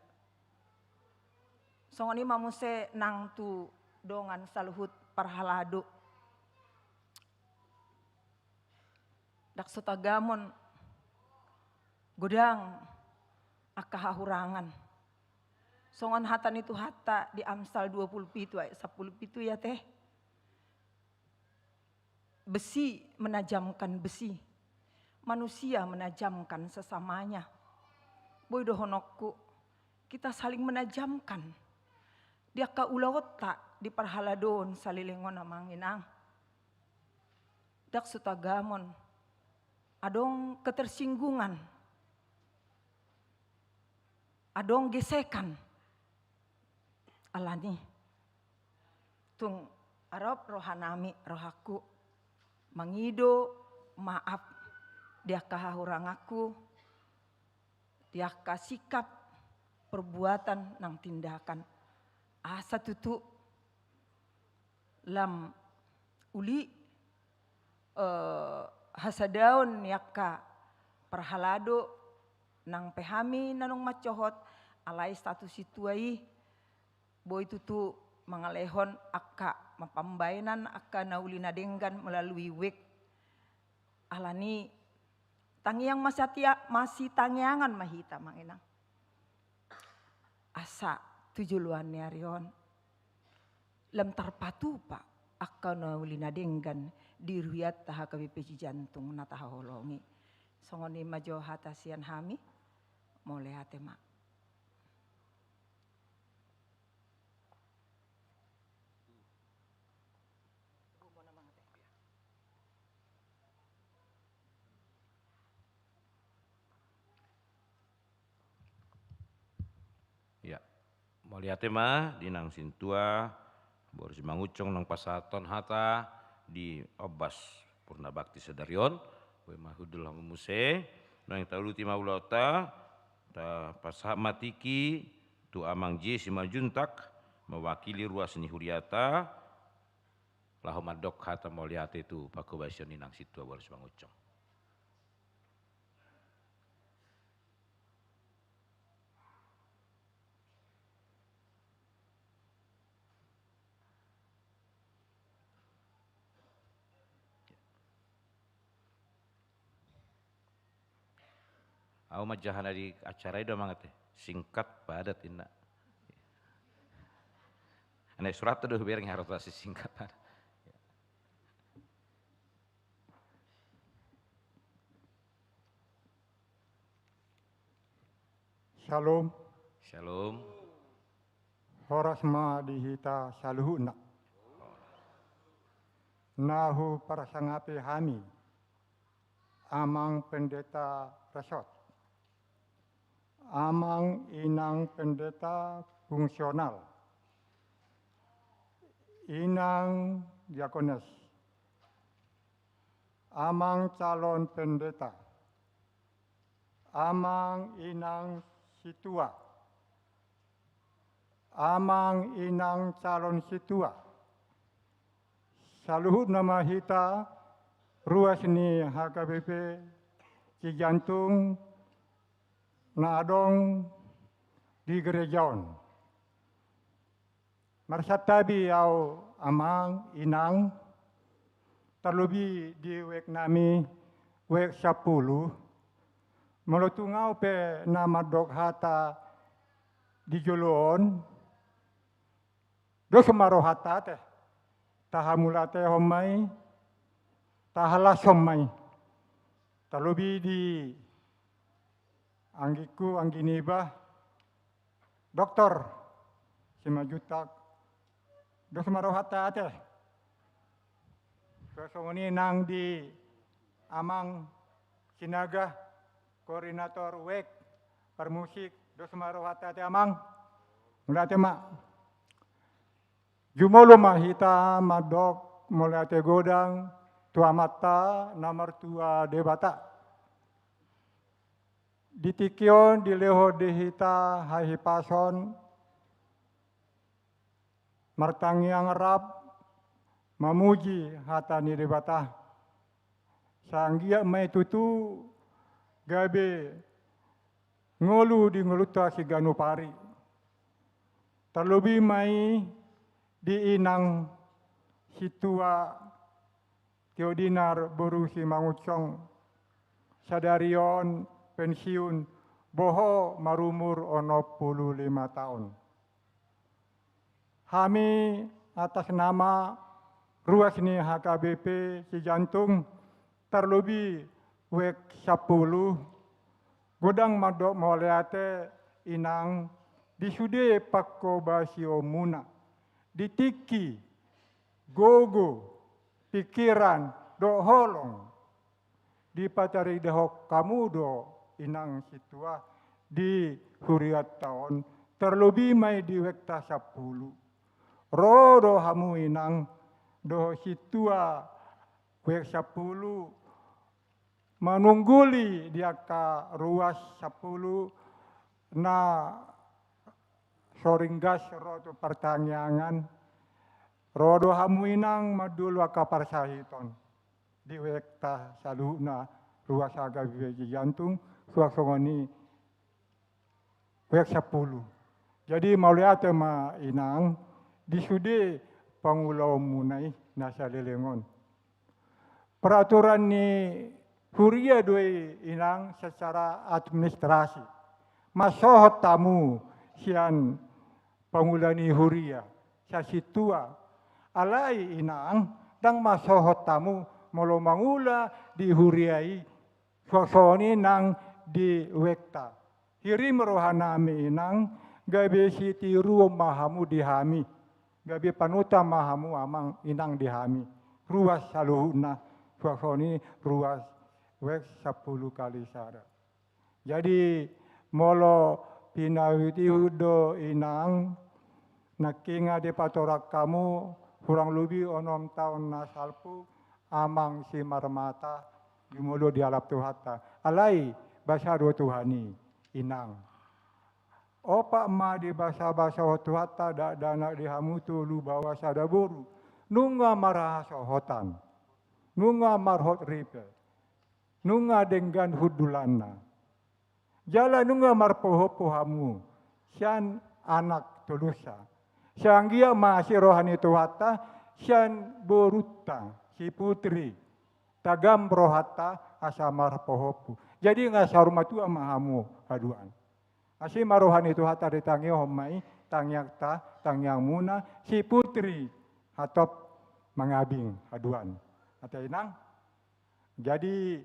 Songoni mamuse nang tu dongan saluhut parhalado. Dak sotagamon godang akahahurangan. Songon hatan itu hata di Amsal 27 ayat 10 ya teh. Besi menajamkan besi. Manusia menajamkan sesamanya. Boy dohonokku kita saling menajamkan. Dia ka ulawota di parhaladon salilingon amanginang. Dak sutagamon adong ketersinggungan. Adong gesekan. Alani. Tung arop rohanami rohaku. Mangido maaf. Dia kahahurang aku. Dia kasikap perbuatan nang tindakan. Asa tutu lam uli hasadaon yakka perhalado nang pehami nanong macohot alai status situai boy tutu mangalehon akka mapambainan akka naulina denggan melalui wek alani tangiang masih tangiangan mahita manginang asa tujuluan niarion lem tarpatu pak akka naulina denggan diruyat taha KBPJ jantung nataha holongi songoni majo hatasian hami mole hatema. Ya, moliate mah dinang sintua borsi mangucong nang pasaton hata di obas purna bakti sedarion we mahudul hamuse nang tauluti maulota ta pasah matiki tu amang je simajuntak mewakili ruas ni huriata lahomadok hata moliate tu pakubasion nang situa borsi mangucong. Aku majahan di acara itu mangat singkat padat inna. Ane surat tuh biar ngarotasi singkat padat. Shalom. Shalom. Horasma dihita saluhuna. Nahu parasangape hami. Amang pendeta resort. Amang inang pendeta fungsional. Inang diakones. Amang calon pendeta. Amang inang situa. Amang inang calon situa. Saluhut nama hita ruas ni HKBP Cijantung na adong di gerejaon. Marsatabi au amang inang terlebih di wek nami wek 10 melotungau pe nama dok hata di joloon do semaro hata teh tahamulate homai tahalas homai terlebih di anggiku angginibah doktor 5 juta dos marohata teh Suasoni nang di amang sinaga koordinator WEK permusik dos marohata te amang. Mulate mak. Jumolo mahita madok mulate godang tua mata nomor tua debata. Ditikion dileho dihita hahipason martangiang rap memuji hatani debata. Sanggia mai tutu gabe ngolu di ngeluta si ganupari. Terlebih mai di inang situa Teodinar berusi mangucong sadarion pensiun boho marumur 65 tahun. Kami atas nama ruas ni HKBP Cijantung terlebih WEK 10 godang madok moleate inang disude pakko basio muna ditiki gogo pikiran do holong di patari dehok kamu do inang situa di huriat tahun terlebih mai di wekta 10 rodo hamu inang do situa wek 10 menungguli diaka ruas 10 na soringgas rodo pertanyaan rodo hamu inang madul waka parsahiton di wekta saluna ruas aga Beji Jantung suasongoni wek 10. Jadi mauliate ma inang disude pangulau munai nasa lelengon. Peraturan ni huria doi inang secara administrasi. Masohot tamu sian pangulani huria sasitua alai inang dang masohot tamu molo mangula di huriai sosoni nang di wekta. Hirim rohanami inang gabe siti ruo mahamu dihami. Gabe panuta mahamu amang inang dihami. Ruas saluhuna sosoni ruas wek 10 kali sara. Jadi molo pinawiti hudo inang nakinga de patorak kamu kurang lebih 6 tahun nasalpu amang si marmata jumulo di alap tuhata alai bahasa dua tuhani inang opa ma di bahasa tuhata dana di hamutu lu bawa sadaburu nunga marah sohotan nunga marhot ripe nunga denggan hudulana jala nunga marpohopo hamu sian anak tulusa sianggia masih rohani tuhata sian borutang si putri tagam rohata asamar pohopu jadi ngasar matua mahamu aduan asi marohani tuhata ditangi homai tangyakta tangyang muna si putri hatop mangabing aduan atau inang jadi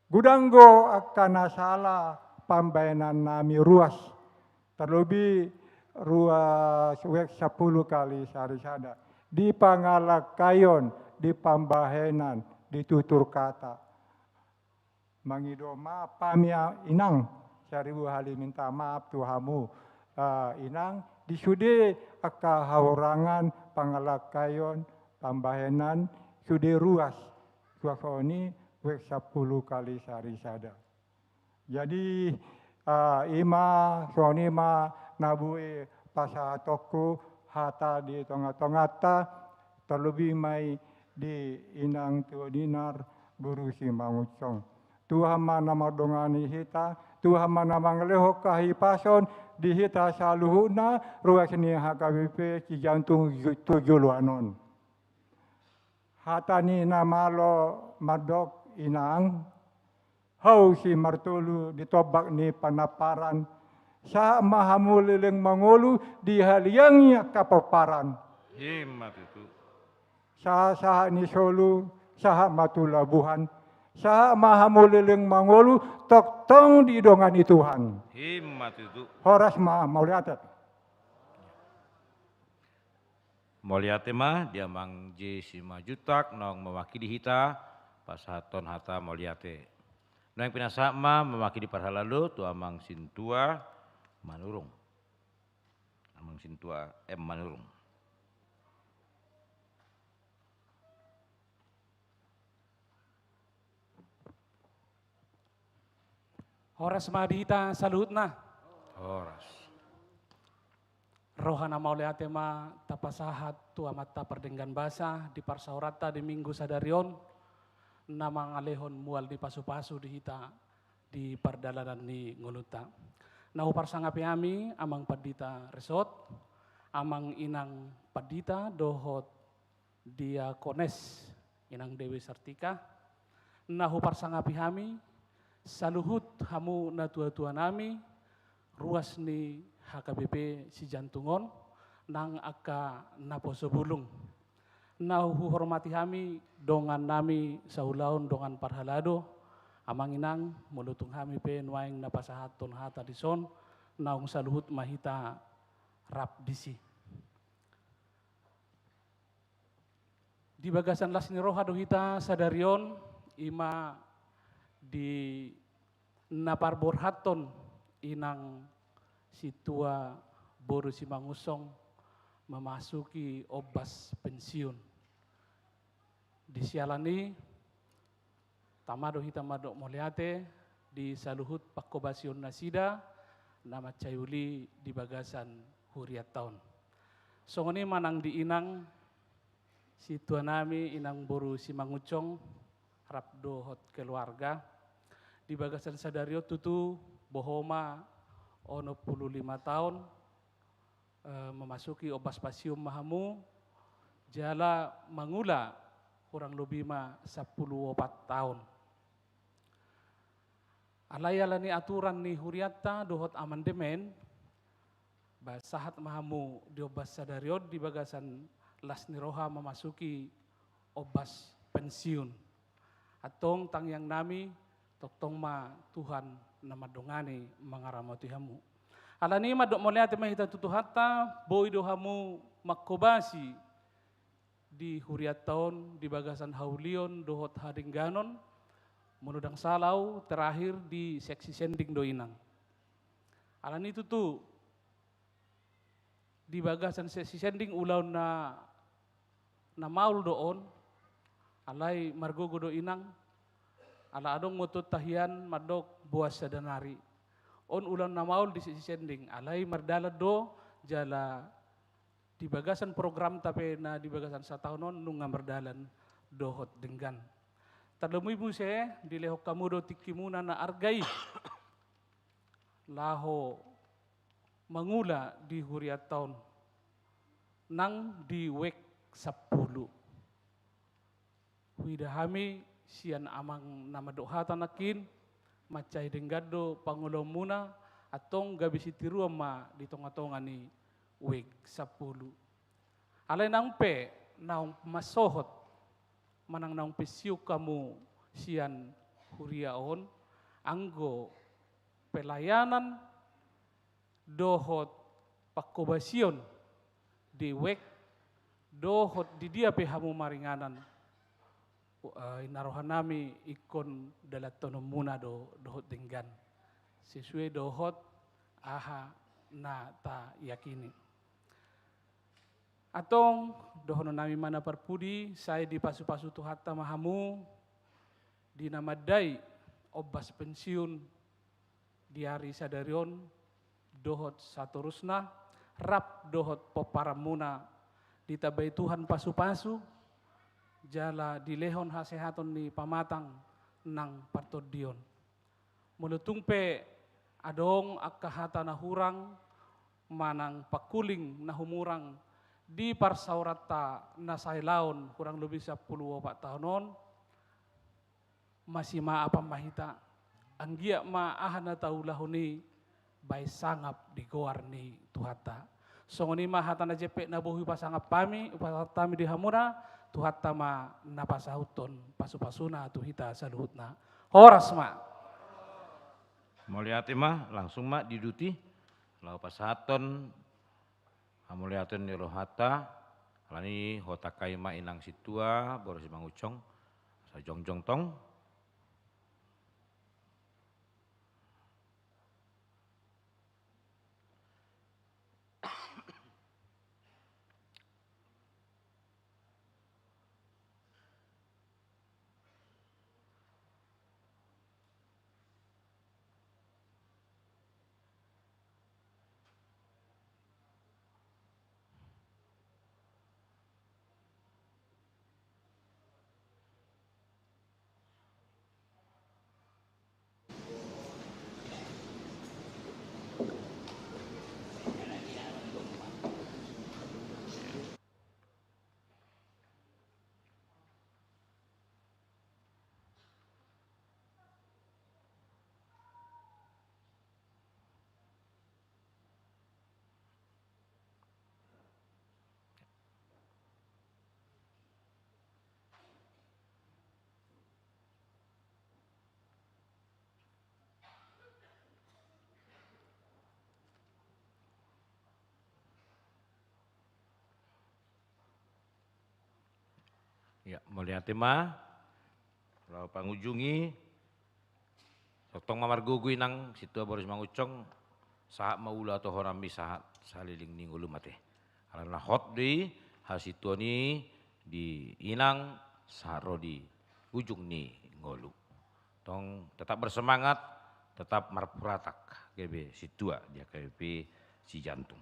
gudanggo akan asala pambayanan nami ruas terlebih ruas wek 10 kali sarisada di Pangalakayon di Pambahenan di tutur kata mangidoma pamia inang saribu hali minta maaf tuhamu inang disude aka haurangan Pangalakayon Pambahenan sude ruas suasoni wek 10 kali sarisada. Jadi ima soni ma nabue pasatoku hata di tongata terlebih mai di inang Teodinar berusi mangucong. Tuhan mana madongani hita, Tuhan mana mangleho kahipason di hita saluhuna ruas ni HKBP Cijantung tujuluanon. Hata ni namalo madok inang hau si martulu ditobak ni panaparan sa mahamulileng mangolu di haliangnya kapaparan. Hemat itu. Saha ni solu saha matulabuhan saha mahamulileng mangolu toktong di dongani Tuhan. Hemat itu. Horas ma mauliatat. Molia tema dia mang J Sima Jutak nong mewakili hita pasahaton hata moliate. Nong pinasama mewakili parhalalu tu amang sintua manurung. Amang sintua manurung. Horas madita salutna. Horas. Rohana mauleate ma tapasahat tua mata perdenggan basa di parsaurata di minggu sadarion namang alehon mual di pasu-pasu di hita di pardalanan ni nguluta. Nahu parsangapi ami amang padita resot, amang inang padita dohot diakones inang Dewi Sartika. Nahu parsangapi kami saluhut hamu na tua-tua nami ruas ni HKBP si jantungon nang aka naposo bulung. Nahu hormati kami dongan nami saulaun dongan parhalado amang inang mulutung kami pe nuaing napasahaton hata dison naung saluhut mahita rap disi. Di bagasan las ni roha dohita sadarion ima di naparborhaton inang situa boru si mangusong memasuki obas pensiun. Di sialani tamado hita madok moliate di saluhut pakobasion nasida nama cayuli di bagasan huriat tahun. Songoni manang di inang situa nami inang boru si mangucong harap dohot keluarga. Di bagasan sadario tutu bohoma 45 tahun memasuki obas pasium mahamu jala mangula kurang lebih 14 tahun. Alayalani aturan ni huriata dohot amandemen basahat mahamu di obas sadario di bagasan las niroha memasuki obas pensiun. Atong tangyang nami toktong ma Tuhan nama dongani mangaramati hamu. Alani madok moliate mahita tutuhata boi dohamu makobasi di huriat tahun di bagasan haulion dohot haringganon menudang salau terakhir di seksi sending doinang. Alani itu tuh di bagasan seksi sending ulau na maul doon alai margogo doinang ala adong mutut tahian madok buas sadanari. On ulan namaul di sisi sending. Alai mardala do jala di bagasan program tapi na di bagasan satahunon nunga mardalan dohot denggan. Tadamui buse di lehok kamudo tikimuna na argai. Laho mangula di huriat tahun. Nang di wek 10. Widahami sian amang nama doha tanakin macai denggado pangulo muna atong gabi sitiru ma di tonga-tonga ni wek 10. Alay nang pe naung masohot manang naung pesiu kamu sian huriaon anggo pelayanan dohot pakobasion di wek dohot di dia pe hamu maringanan. Inarohan nami ikon dalat tonom muna dohot denggan. Sesuai dohot aha na ta yakini. Atong dohono nami mana parpudi saya di pasu-pasu tuhata mahamu di namadai obas pensiun di hari sadarion dohot satorusna rap dohot poparamuna ditabai Tuhan pasu-pasu jala dilehon hasehaton ni pamatang nang partodion. Mulutung pe adong akahata na hurang manang pakuling na humurang di parsaurata na sailaon kurang lebih 10 tahunon masih maapa mahita anggia maahan na taulahuni bay sangap di goar ni tuhata. Songoni mahata na jepe na buhi pasangap pami upatami di hamura tuhata ma napasahuton pasu-pasuna tuhita saluhutna. Horas ma. Moliate mah langsung mah diduti lau pasahaton hamuliaton ni rohata Alani hotakai ma inang situa boros mangucong sa jongjong tong. Ya, mulia tema, kalau pangujungi, sotong mamar gugu inang situa boros mangucong, sahat maula atau horambi sahat saliling ninggulu mate. Karena hot di hasitua ni di inang saharo di ujung ni ngolu. Tong tetap bersemangat, tetap marpuratak, gebe situa dia KBP si jantung.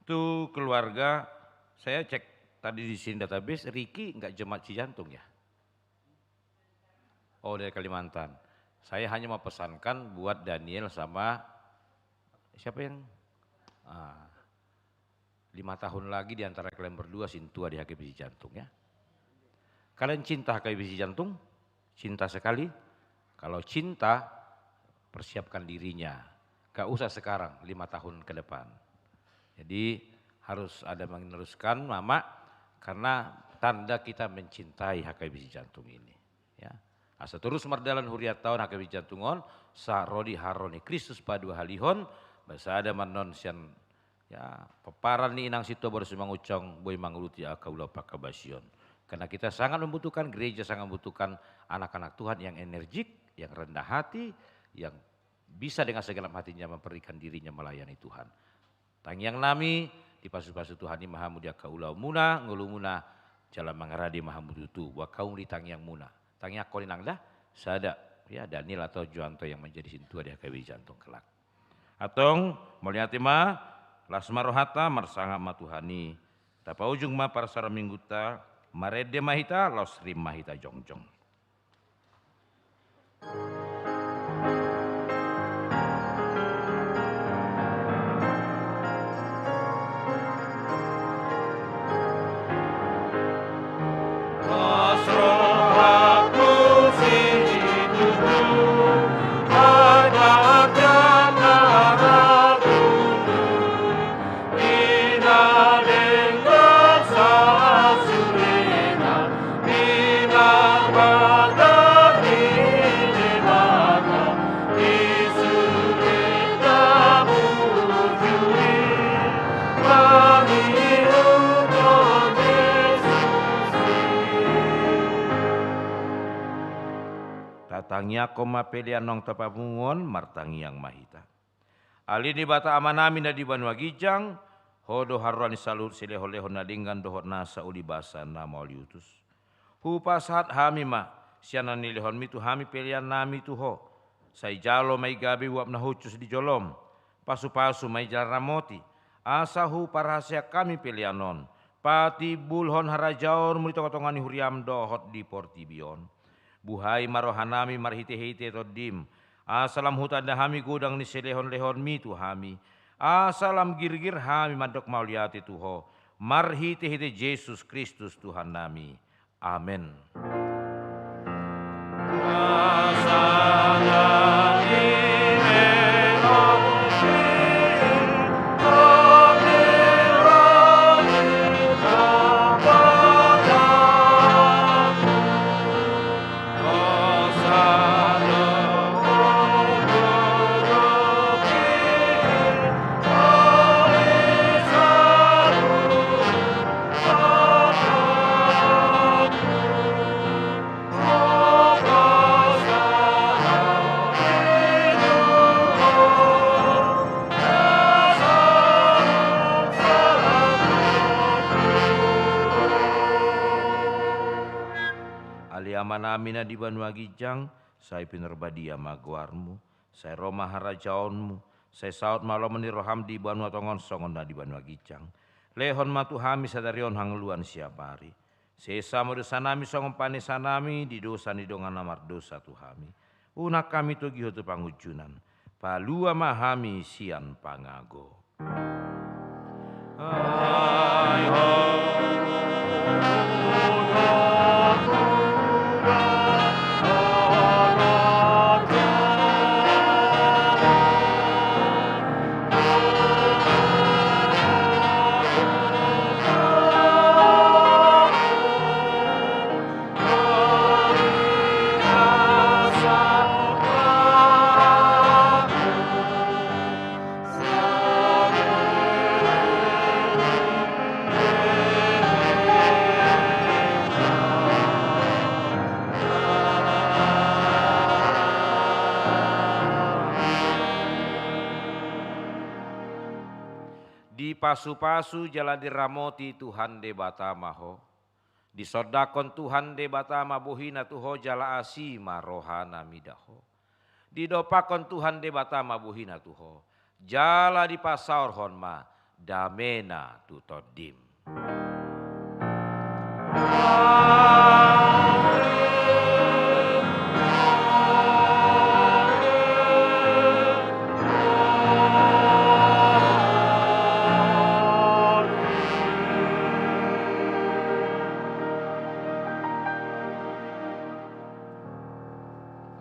Itu keluarga, saya cek tadi di sini database, Riki enggak jemaat si jantung ya? Oh dari Kalimantan. Saya hanya mau pesankan buat Daniel sama siapa yang 5 tahun lagi di antara kalian berdua sintua di HKBP si jantung ya. Kalian cinta HKBP si jantung? Cinta sekali? Kalau cinta, persiapkan dirinya. Gak usah sekarang, 5 tahun ke depan. Jadi harus ada meneruskan mama, karena tanda kita mencintai HKBP si jantung ini. Ya. Asa terus mardalan huriat tahun HKBP jantungon, sa rodi haroni Kristus padu halihon, basa ada manon sian ya peparan ni inang situ baru semangucong boy manguluti akaula pakabasion. Karena kita sangat membutuhkan, gereja sangat membutuhkan anak-anak Tuhan yang energik, yang rendah hati, yang bisa dengan segenap hatinya memberikan dirinya melayani Tuhan. Tangyang nami di pasu-pasu Tuhan ini maha mudia kaulau muna, ngulu muna, jalan mangaradi maha mudutu, wa kaum di tangyang muna. Tangyang kolinang dah, sada ya Daniel atau Juanto yang menjadi sintua di HKBP jantung kelak. Atong melihat ma lasma rohata marsanga ma Tuhani, tapa ujung ma parsara mingguta, marede mahita los rim mahita jongjong. Tangya koma pelian nong tapamungon martangi yang mahita. Alini bata amanami na di Banua Gijang, hodo harwani salur sileho-leho nadinggan dohot nasa uli basa nama oliutus. Hupasat hami ma, siana nilihon mitu hami pelian nami tuho. Say jalo may gabi wap na hucus di jolom, pasu-pasu may jaramoti. Asahu parahasya kami pelianon, pati bulhon harajaon mulito kotongani huriam dohot di portibion. Buhai marohanami marhite-hite todim. Asalam hutan hami gudang ni selehon-lehon mitu hami. Asalam girgir hami mandok mauliati tuho. Marhite-hite Yesus Kristus Tuhan nami. Amin. manamina di Banua Gijang, saya pinerbadia maguarmu, saya Roma harajaonmu, saya saut malam meniroham di Banua Tongon songonda di Banua Gijang. Lehon matuhami sadarion hangluan siapari. Sesa modosanami songon panesanami di dosa ni dongan namar dosa tuhami. Unak kami tu giho tu pangujunan. Palua mahami sian pangago. Pasu-pasu jala diramoti Tuhan de batamaho. Disodakon Tuhan de batama bohina tuho jala asima rohana midaho. Didopakon Tuhan de batama bohina tuho. Jala di pasaur honma damena tutodim.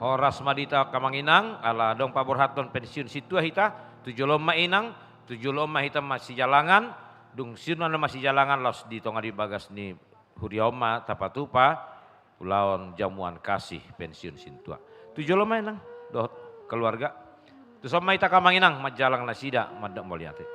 Horas madita kamanginang ala dong paborhaton pensiun situa hita 7 loma inang 7 loma hita masih jalangan dung siuna masih jalangan los di tonga di bagas ni hurioma tapatupa pulauan jamuan kasih pensiun situa 7 loma inang doh keluarga tu sama hita kamanginang majalang nasida madak moliate